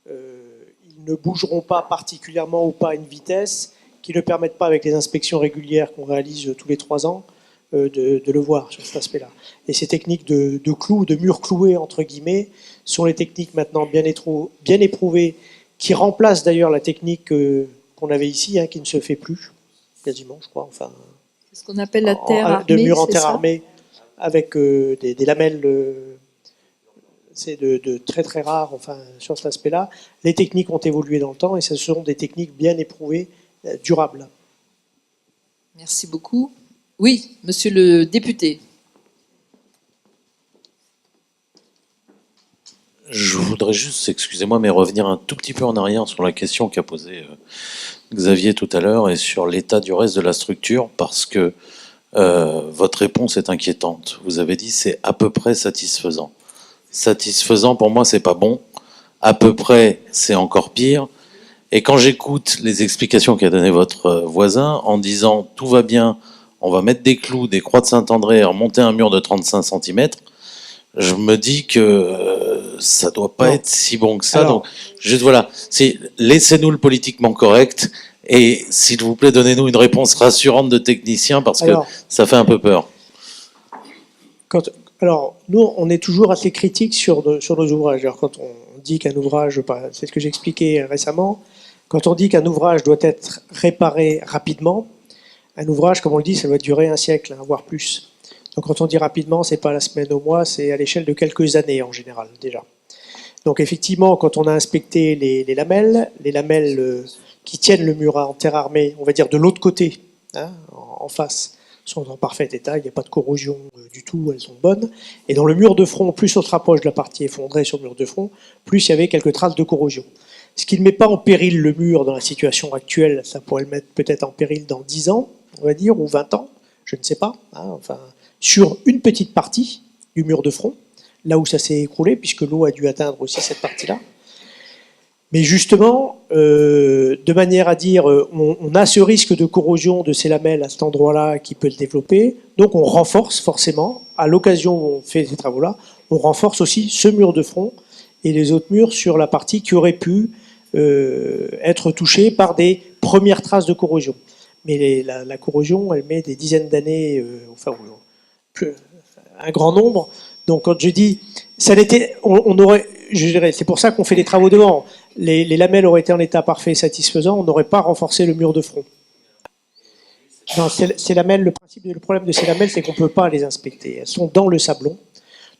ils ne bougeront pas particulièrement ou pas à une vitesse qui ne permettent pas, avec les inspections régulières qu'on réalise tous les 3 ans, de le voir sur cet aspect-là. Et ces techniques de clous, de murs cloués, entre guillemets, sont les techniques maintenant bien éprouvées, qui remplacent d'ailleurs la technique qu'on avait ici, qui ne se fait plus, quasiment, je crois. Enfin, c'est ce qu'on appelle la terre armée. De murs en terre armée, avec des lamelles, c'est de très très rare, enfin, sur cet aspect-là. Les techniques ont évolué dans le temps et ce sont des techniques bien éprouvées, durables. Merci beaucoup. Oui, monsieur le député. Je voudrais juste, excusez-moi, mais revenir un tout petit peu en arrière sur la question qu'a posée Xavier tout à l'heure et sur l'état du reste de la structure, parce que votre réponse est inquiétante. Vous avez dit c'est à peu près satisfaisant. Satisfaisant, pour moi, c'est pas bon. À peu près, c'est encore pire. Et quand j'écoute les explications qu'a donné votre voisin en disant tout va bien, on va mettre des clous, des croix de Saint-André, remonter un mur de 35 cm, je me dis que ça doit pas être si bon que ça. Alors, donc, juste voilà, laissez-nous le politiquement correct et s'il vous plaît, donnez-nous une réponse rassurante de technicien parce que ça fait un peu peur. Alors, nous, on est toujours assez critiques sur nos ouvrages. Alors, quand on dit qu'un ouvrage, c'est ce que j'expliquais récemment, quand on dit qu'un ouvrage doit être réparé rapidement, un ouvrage, comme on le dit, ça doit durer un siècle, voire plus. Donc quand on dit rapidement, c'est pas la semaine au mois, c'est à l'échelle de quelques années en général, déjà. Donc effectivement, quand on a inspecté les lamelles qui tiennent le mur en terre armée, on va dire de l'autre côté, en face, sont en parfait état, il n'y a pas de corrosion du tout, elles sont bonnes. Et dans le mur de front, plus on se rapproche de la partie effondrée sur le mur de front, plus il y avait quelques traces de corrosion. Ce qui ne met pas en péril le mur dans la situation actuelle, ça pourrait le mettre peut-être en péril dans 10 ans, on va dire, ou 20 ans, je ne sais pas, hein, enfin, sur une petite partie du mur de front, là où ça s'est écroulé, puisque l'eau a dû atteindre aussi cette partie-là. Mais justement, de manière à dire, on a ce risque de corrosion de ces lamelles à cet endroit-là qui peut se développer, donc on renforce forcément, à l'occasion où on fait ces travaux-là, on renforce aussi ce mur de front et les autres murs sur la partie qui aurait pu être touchée par des premières traces de corrosion. Mais la corrosion, elle met des dizaines d'années, un grand nombre. Donc quand je dis, ça n'était, on aurait, je dirais, c'est pour ça qu'on fait les travaux devant. Les lamelles auraient été en état parfait et satisfaisant, on n'aurait pas renforcé le mur de front. Non, ces lamelles, le problème de ces lamelles, c'est qu'on ne peut pas les inspecter. Elles sont dans le sablon.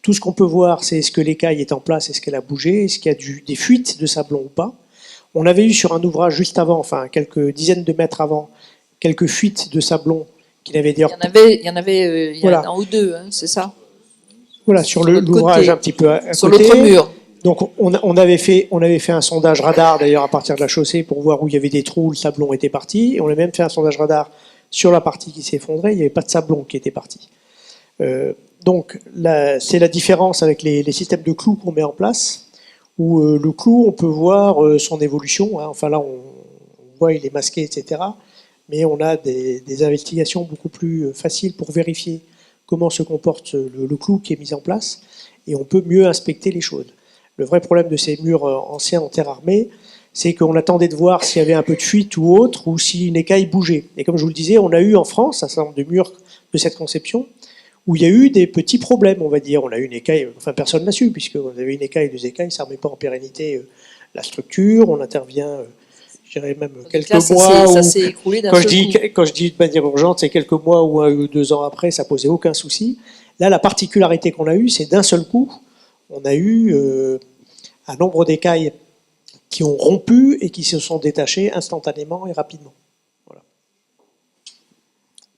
Tout ce qu'on peut voir, c'est est-ce que l'écaille est en place, est-ce qu'elle a bougé, est-ce qu'il y a des fuites de sablon ou pas. On avait eu sur un ouvrage juste avant, enfin quelques dizaines de mètres avant, quelques fuites de sablon qui n'avaient d'ailleurs... Il y en avait voilà. un ou deux, hein, c'est ça? Voilà, sur l'ouvrage un petit peu à sur côté. L'autre mur. Donc on avait fait un sondage radar d'ailleurs à partir de la chaussée pour voir où il y avait des trous, le sablon était parti. Et on a même fait un sondage radar sur la partie qui s'effondrait, il n'y avait pas de sablon qui était parti. Donc c'est la différence avec les systèmes de clous qu'on met en place, où le clou, on peut voir son évolution. Hein. Enfin là, on voit il est masqué, etc. Mais on a des investigations beaucoup plus faciles pour vérifier comment se comporte le clou qui est mis en place, et on peut mieux inspecter les choses. Le vrai problème de ces murs anciens en terre armée, c'est qu'on attendait de voir s'il y avait un peu de fuite ou autre, ou si une écaille bougeait. Et comme je vous le disais, on a eu en France un certain nombre de murs de cette conception, où il y a eu des petits problèmes, on va dire. On a eu une écaille, enfin personne n'a su, puisqu'on avait une écaille, deux écailles, ça ne remet pas en pérennité la structure, on intervient... je dirais même quelques mois. Ça s'est écroulé d'un seul coup. Quand je dis de manière urgente, c'est quelques mois ou 1 ou 2 ans après, ça posait aucun souci. Là, la particularité qu'on a eue, c'est d'un seul coup, on a eu un nombre d'écailles qui ont rompu et qui se sont détachées instantanément et rapidement. Voilà.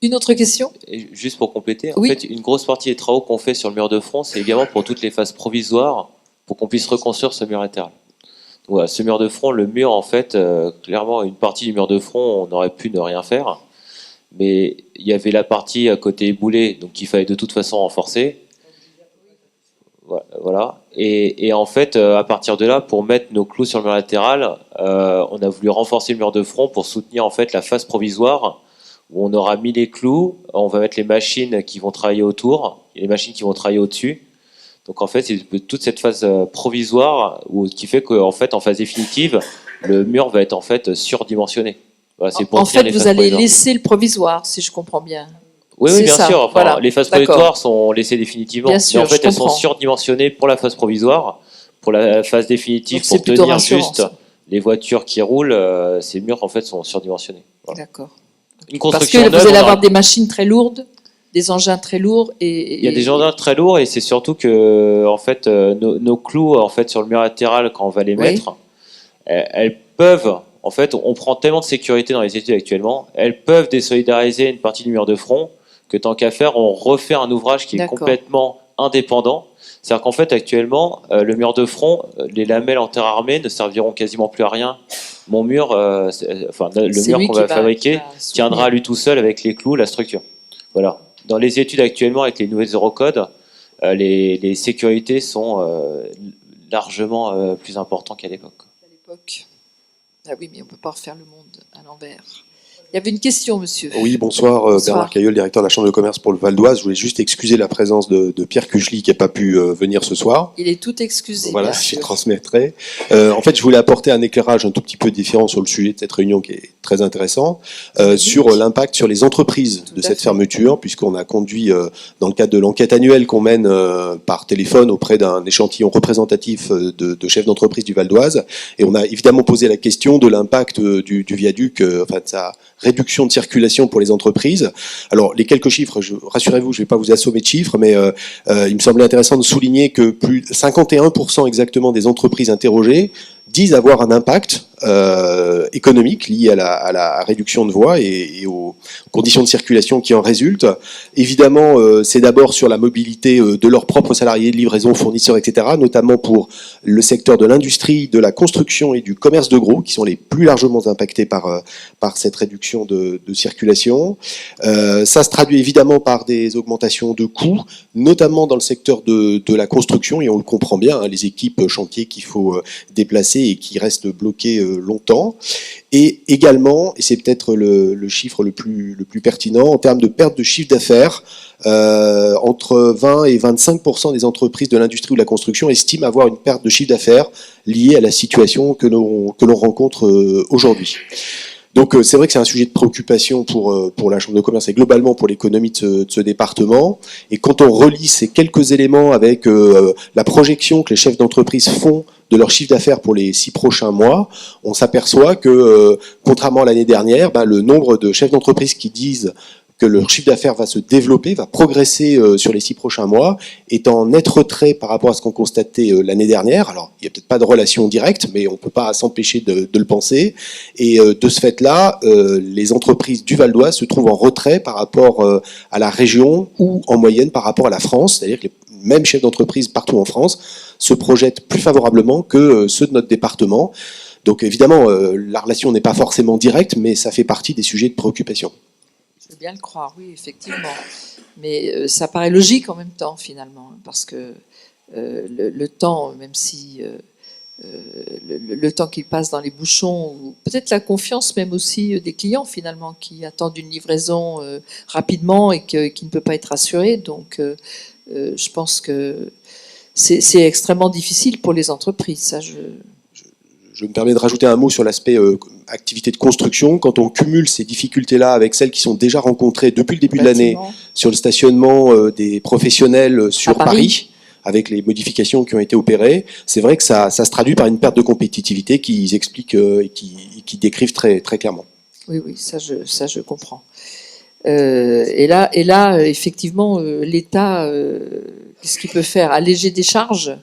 Une autre question? Et juste pour compléter, Oui. en fait, une grosse partie des travaux qu'on fait sur le mur de front, c'est également pour toutes les phases provisoires, pour qu'on puisse reconstruire ce mur latéral. Voilà, ce mur de front, le mur, en fait, clairement, une partie du mur de front, on aurait pu ne rien faire. Mais il y avait la partie à côté éboulée, donc qu'il fallait de toute façon renforcer. Voilà. Et en fait, à partir de là, pour mettre nos clous sur le mur latéral, on a voulu renforcer le mur de front pour soutenir en fait la phase provisoire, où on aura mis les clous, on va mettre les machines qui vont travailler autour, et les machines qui vont travailler au-dessus. Donc en fait, c'est toute cette phase provisoire qui fait qu'en fait, en phase définitive, le mur va être en fait surdimensionné. Voilà, c'est pour en fait, vous allez laisser le provisoire, si je comprends bien. Oui, bien sûr. Enfin, voilà. Les phases provisoires sont laissées définitivement. Bien sûr, mais en fait, elles sont surdimensionnées pour la phase provisoire. Pour la phase définitive, donc, pour tenir juste les voitures qui roulent, ces murs en fait sont surdimensionnés. Voilà. D'accord. Une Parce construction que vous neuve, allez avoir des machines très lourdes, des engins très lourds et... Il y a des engins très lourds et c'est surtout que en fait nos clous en fait sur le mur latéral quand on va les mettre, elles peuvent en fait on prend tellement de sécurité dans les études actuellement, elles peuvent désolidariser une partie du mur de front que tant qu'à faire on refait un ouvrage qui est complètement indépendant. C'est-à-dire qu'en fait actuellement le mur de front, les lamelles en terre armée ne serviront quasiment plus à rien. Mon mur, le mur qu'on va fabriquer tiendra à lui tout seul avec les clous, la structure. Voilà. Dans les études actuellement avec les nouvelles Eurocodes, les sécurités sont largement plus importantes qu'à l'époque. À l'époque. Ah oui, mais on ne peut pas refaire le monde à l'envers. Il y avait une question, monsieur. Oui, bonsoir. Bernard Cailleul, directeur de la Chambre de commerce pour le Val d'Oise. Je voulais juste excuser la présence de Pierre Cuchely qui n'a pas pu venir ce soir. Il est tout excusé. Voilà, j'y transmettrai. En fait, je voulais apporter un éclairage un tout petit peu différent sur le sujet de cette réunion qui est très intéressant, sur l'impact sur les entreprises de cette fermeture, puisqu'on a conduit, dans le cadre de l'enquête annuelle qu'on mène par téléphone auprès d'un échantillon représentatif de chefs d'entreprise du Val d'Oise, et on a évidemment posé la question de l'impact du viaduc, enfin de sa réduction de circulation pour les entreprises. Alors, les quelques chiffres, rassurez-vous, je ne vais pas vous assommer de chiffres, mais il me semblait intéressant de souligner que plus 51% exactement des entreprises interrogées disent avoir un impact économique lié à la réduction de voies et aux conditions de circulation qui en résultent. Évidemment, c'est d'abord sur la mobilité de leurs propres salariés, de livraison, fournisseurs, etc., notamment pour le secteur de l'industrie, de la construction et du commerce de gros, qui sont les plus largement impactés par cette réduction de circulation. Ça se traduit évidemment par des augmentations de coûts, notamment dans le secteur de la construction, et on le comprend bien, hein, les équipes chantiers qu'il faut déplacer et qui restent bloquées longtemps. Et également, et c'est peut-être le chiffre le plus pertinent, en termes de perte de chiffre d'affaires, entre 20 et 25% des entreprises de l'industrie ou de la construction estiment avoir une perte de chiffre d'affaires liée à la situation que l'on rencontre aujourd'hui. Donc c'est vrai que c'est un sujet de préoccupation pour la Chambre de commerce et globalement pour l'économie de ce département. Et quand on relie ces quelques éléments avec la projection que les chefs d'entreprise font de leur chiffre d'affaires pour les 6 prochains mois, on s'aperçoit que, contrairement à l'année dernière, le nombre de chefs d'entreprise qui disent que leur chiffre d'affaires va se développer, va progresser sur les 6 prochains mois, est en net retrait par rapport à ce qu'on constatait l'année dernière. Alors, il n'y a peut-être pas de relation directe, mais on ne peut pas s'empêcher de le penser. Et de ce fait-là, les entreprises du Val d'Oise se trouvent en retrait par rapport à la région ou en moyenne par rapport à la France. C'est-à-dire que les mêmes chefs d'entreprise partout en France se projettent plus favorablement que ceux de notre département. Donc évidemment, la relation n'est pas forcément directe, mais ça fait partie des sujets de préoccupation. Je veux bien le croire, oui, effectivement. Mais ça paraît logique en même temps, finalement, parce que le temps, même si le temps qu'il passe dans les bouchons, ou peut-être la confiance même aussi des clients, finalement, qui attendent une livraison rapidement et qui ne peut pas être assurée. Donc, je pense que c'est extrêmement difficile pour les entreprises, ça, Je me permets de rajouter un mot sur l'aspect activité de construction. Quand on cumule ces difficultés-là avec celles qui sont déjà rencontrées depuis le début de l'année sur le stationnement des professionnels sur Paris, avec les modifications qui ont été opérées, c'est vrai que ça se traduit par une perte de compétitivité qu'ils expliquent et qui décrivent très, très clairement. Oui, ça je comprends. Et là, effectivement, l'État, qu'est-ce qu'il peut faire? Alléger des charges?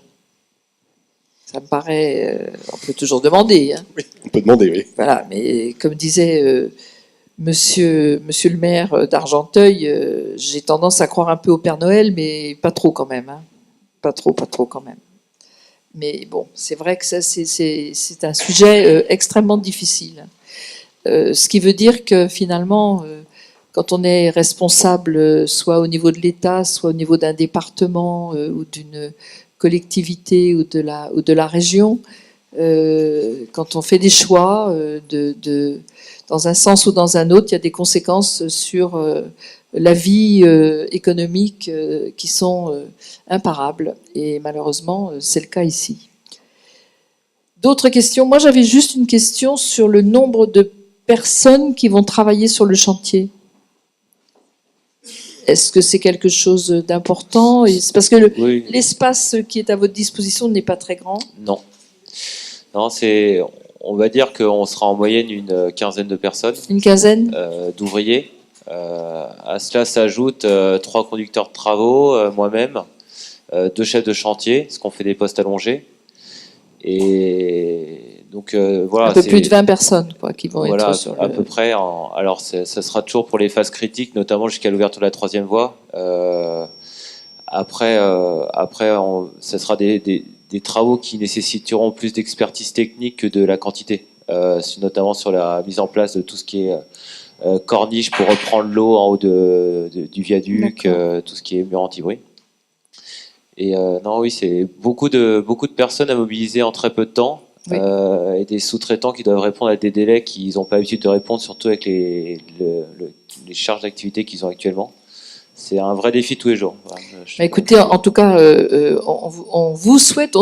Ça me paraît, on peut toujours demander. Hein. Oui, on peut demander, oui. Voilà, mais comme disait monsieur le maire d'Argenteuil, j'ai tendance à croire un peu au Père Noël, mais pas trop quand même. Hein. Pas trop quand même. Mais bon, c'est vrai que ça, c'est un sujet extrêmement difficile. Ce qui veut dire que finalement, quand on est responsable, soit au niveau de l'État, soit au niveau d'un département ou d'une collectivité ou de la région, quand on fait des choix dans un sens ou dans un autre, il y a des conséquences sur la vie économique qui sont imparables. Et malheureusement, c'est le cas ici. D'autres questions? Moi, j'avais juste une question sur le nombre de personnes qui vont travailler sur le chantier. Est-ce que c'est quelque chose d'important? Parce que l'espace qui est à votre disposition n'est pas très grand. Non, on va dire qu'on sera en moyenne une quinzaine de personnes. Une quinzaine d'ouvriers. À cela s'ajoutent 3 conducteurs de travaux, moi-même, 2 chefs de chantier, ce qu'on fait des postes allongés. Et donc voilà. Un peu plus de 20 personnes qui vont être sur à peu près. Alors ça sera toujours pour les phases critiques, notamment jusqu'à l'ouverture de la 3e voie. Après, ça sera des travaux qui nécessiteront plus d'expertise technique que de la quantité, notamment sur la mise en place de tout ce qui est corniche pour reprendre l'eau en haut du viaduc, tout ce qui est mur anti-bruit. Et c'est beaucoup de personnes à mobiliser en très peu de temps. Oui. Et des sous-traitants qui doivent répondre à des délais qu'ils n'ont pas l'habitude de répondre, surtout avec les charges d'activité qu'ils ont actuellement. C'est un vrai défi tous les jours. Écoutez, en tout cas, on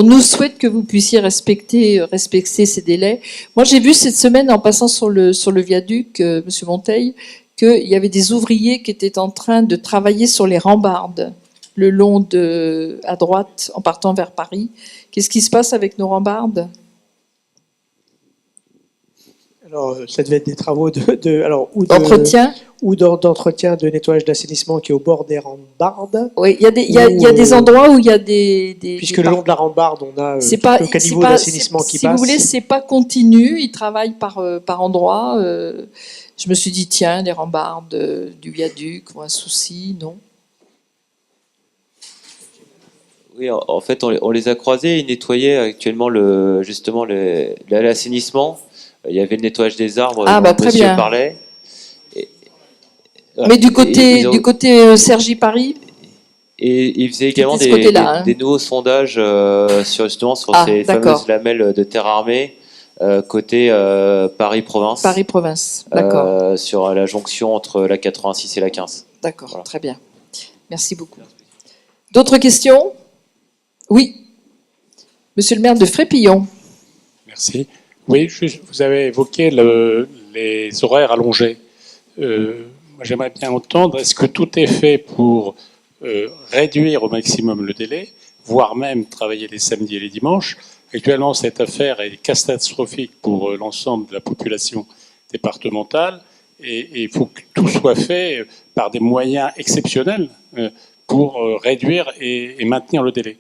nous souhaite que vous puissiez respecter ces délais. Moi, j'ai vu cette semaine, en passant sur le viaduc, Monsieur Monteil, qu'il y avait des ouvriers qui étaient en train de travailler sur les rambardes, le long à droite, en partant vers Paris. Qu'est-ce qui se passe avec nos rambardes ? Alors, ça devait être des travaux Entretien. ou d'entretien de nettoyage d'assainissement qui est au bord des rambardes. Oui, il y a des endroits où il y a des puisque le long de la rambarde, on a c'est pas, le caniveau c'est pas- d'assainissement c'est- qui si passe. vous voulez, c'est pas continu. Ils travaillent par endroits. Je me suis dit, tiens, des rambardes du viaduc ou un souci, non? Oui, en fait, on les a croisés. Ils nettoyaient actuellement justement l'assainissement. Il y avait le nettoyage des arbres Ah, dont bah, très monsieur bien. parlait. Mais du Et côté, ils ont- du côté Cergy Paris, Et ils faisaient également C'était ce côté-là, hein. des nouveaux sondages justement sur Ah, ces d'accord. fameuses lamelles de terre armée côté Paris-Province. Paris-Province. D'accord. Sur la jonction entre la 86 et la 15. D'accord. Voilà. Très bien. Merci beaucoup. D'autres questions? Oui. Monsieur le maire de Frépillon. Merci. Oui, vous avez évoqué les horaires allongés. Moi, j'aimerais bien entendre, est-ce que tout est fait pour réduire au maximum le délai, voire même travailler les samedis et les dimanches? Actuellement, cette affaire est catastrophique pour l'ensemble de la population départementale et il faut que tout soit fait par des moyens exceptionnels pour réduire et maintenir le délai.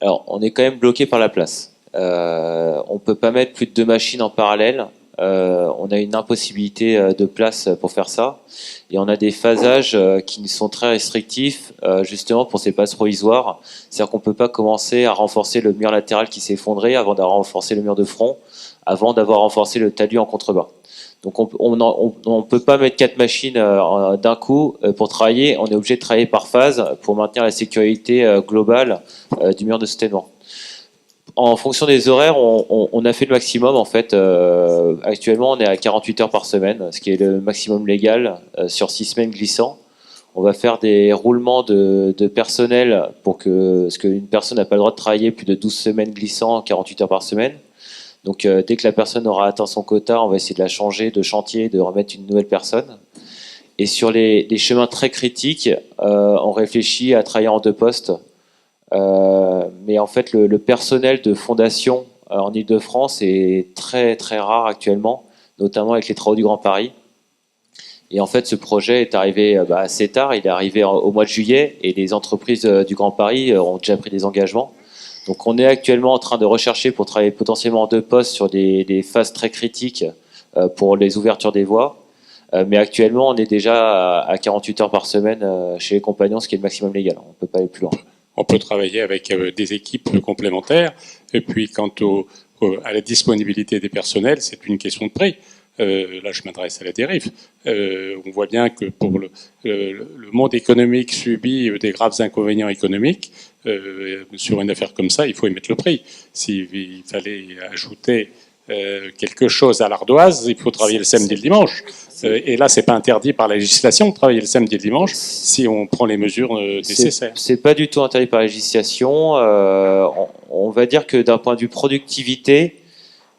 Alors, on est quand même bloqué par la place. On ne peut pas mettre plus de 2 machines en parallèle. On a une impossibilité de place pour faire ça. Et on a des phasages qui sont très restrictifs, justement pour ces passes provisoires. C'est-à-dire qu'on ne peut pas commencer à renforcer le mur latéral qui s'est effondré avant d'avoir renforcé le mur de front, avant d'avoir renforcé le talus en contrebas. Donc on peut pas mettre 4 machines d'un coup pour travailler. On est obligé de travailler par phase pour maintenir la sécurité globale du mur de soutènement. En fonction des horaires, on a fait le maximum en fait. Actuellement, on est à 48 heures par semaine, ce qui est le maximum légal sur 6 semaines glissant. On va faire des roulements de personnel parce qu'une personne n'a pas le droit de travailler plus de 12 semaines glissant, 48 heures par semaine. Donc dès que la personne aura atteint son quota, on va essayer de la changer de chantier, de remettre une nouvelle personne. Et sur les chemins très critiques, on réfléchit à travailler en 2 postes. Mais en fait, le personnel de fondation en Ile-de-France est très très rare actuellement, notamment avec les travaux du Grand Paris. Et en fait, ce projet est arrivé assez tard. Il est arrivé au mois de juillet et les entreprises du Grand Paris ont déjà pris des engagements. Donc on est actuellement en train de rechercher pour travailler potentiellement en 2 postes sur des phases très critiques pour les ouvertures des voies. Mais actuellement, on est déjà à 48 heures par semaine chez les compagnons, ce qui est le maximum légal. On ne peut pas aller plus loin. On peut travailler avec des équipes complémentaires. Et puis, quant à la disponibilité des personnels, c'est une question de prix. Là, je m'adresse à la dérive. On voit bien que pour le monde économique subit des graves inconvénients économiques. Sur une affaire comme ça, il faut y mettre le prix. S'il fallait ajouter quelque chose à l'ardoise, il faut travailler le samedi et le dimanche. Et là, c'est pas interdit par la législation de travailler le samedi et le dimanche si on prend les mesures nécessaires. C'est pas du tout interdit par la législation. On va dire que d'un point de vue productivité,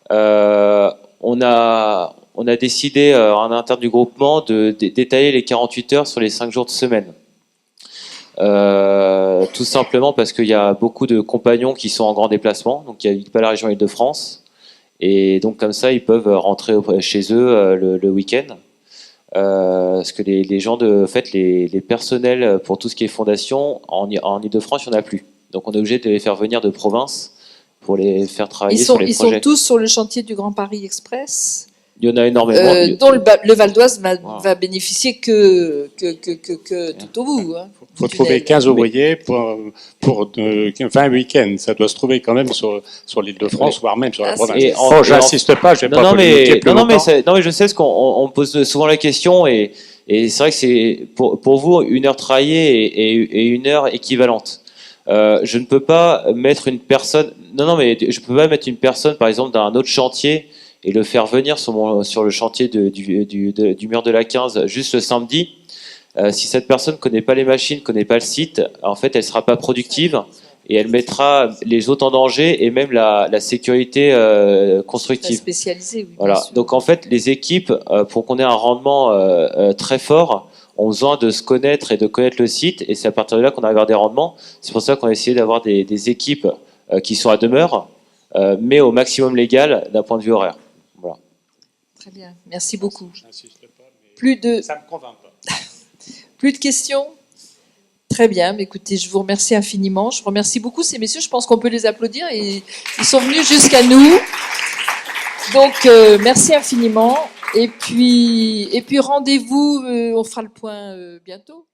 on a décidé en interne du groupement de détailler les 48 heures sur les 5 jours de semaine. Tout simplement parce qu'il y a beaucoup de compagnons qui sont en grand déplacement, donc qui n'habitent pas la région Île-de-France. Et donc comme ça, ils peuvent rentrer chez eux le week-end. Parce que les gens les personnels pour tout ce qui est fondation en Île-de-France, il n'y en a plus. Donc on est obligé de les faire venir de province pour les faire travailler sur les projets. Ils sont tous sur le chantier du Grand Paris Express. Il y en a énormément. Dont le Val d'Oise va bénéficier que tout au bout. Il faut trouver 15 ouvriers pour 20 week-ends. Ça doit se trouver quand même sur l'Île-de-France, voire même sur la province. J'insiste pas, je vais pas polémiquer plus longtemps. Non, mais je sais ce qu'on pose souvent la question et c'est vrai que c'est pour vous 1 heure travaillée et 1 heure équivalente. Je ne peux pas mettre une personne. Non, mais je peux pas mettre une personne, par exemple, d'un autre chantier et le faire venir sur le chantier du mur de la 15 juste le samedi. Si cette personne ne connaît pas les machines, ne connaît pas le site, en fait, elle ne sera pas productive et elle mettra les autres en danger et même la sécurité constructive. Spécialisée, oui. Voilà. Donc en fait, les équipes, pour qu'on ait un rendement très fort, ont besoin de se connaître et de connaître le site et c'est à partir de là qu'on arrive à avoir des rendements. C'est pour ça qu'on a essayé d'avoir des équipes qui sont à demeure, mais au maximum légal d'un point de vue horaire. Très bien, merci beaucoup. J'insiste pas, mais Ça me convainc pas. Plus de questions? Très bien, mais écoutez, je vous remercie infiniment. Je remercie beaucoup ces messieurs, je pense qu'on peut les applaudir et ils sont venus jusqu'à nous. Donc, merci infiniment. Et puis rendez-vous, on fera le point bientôt.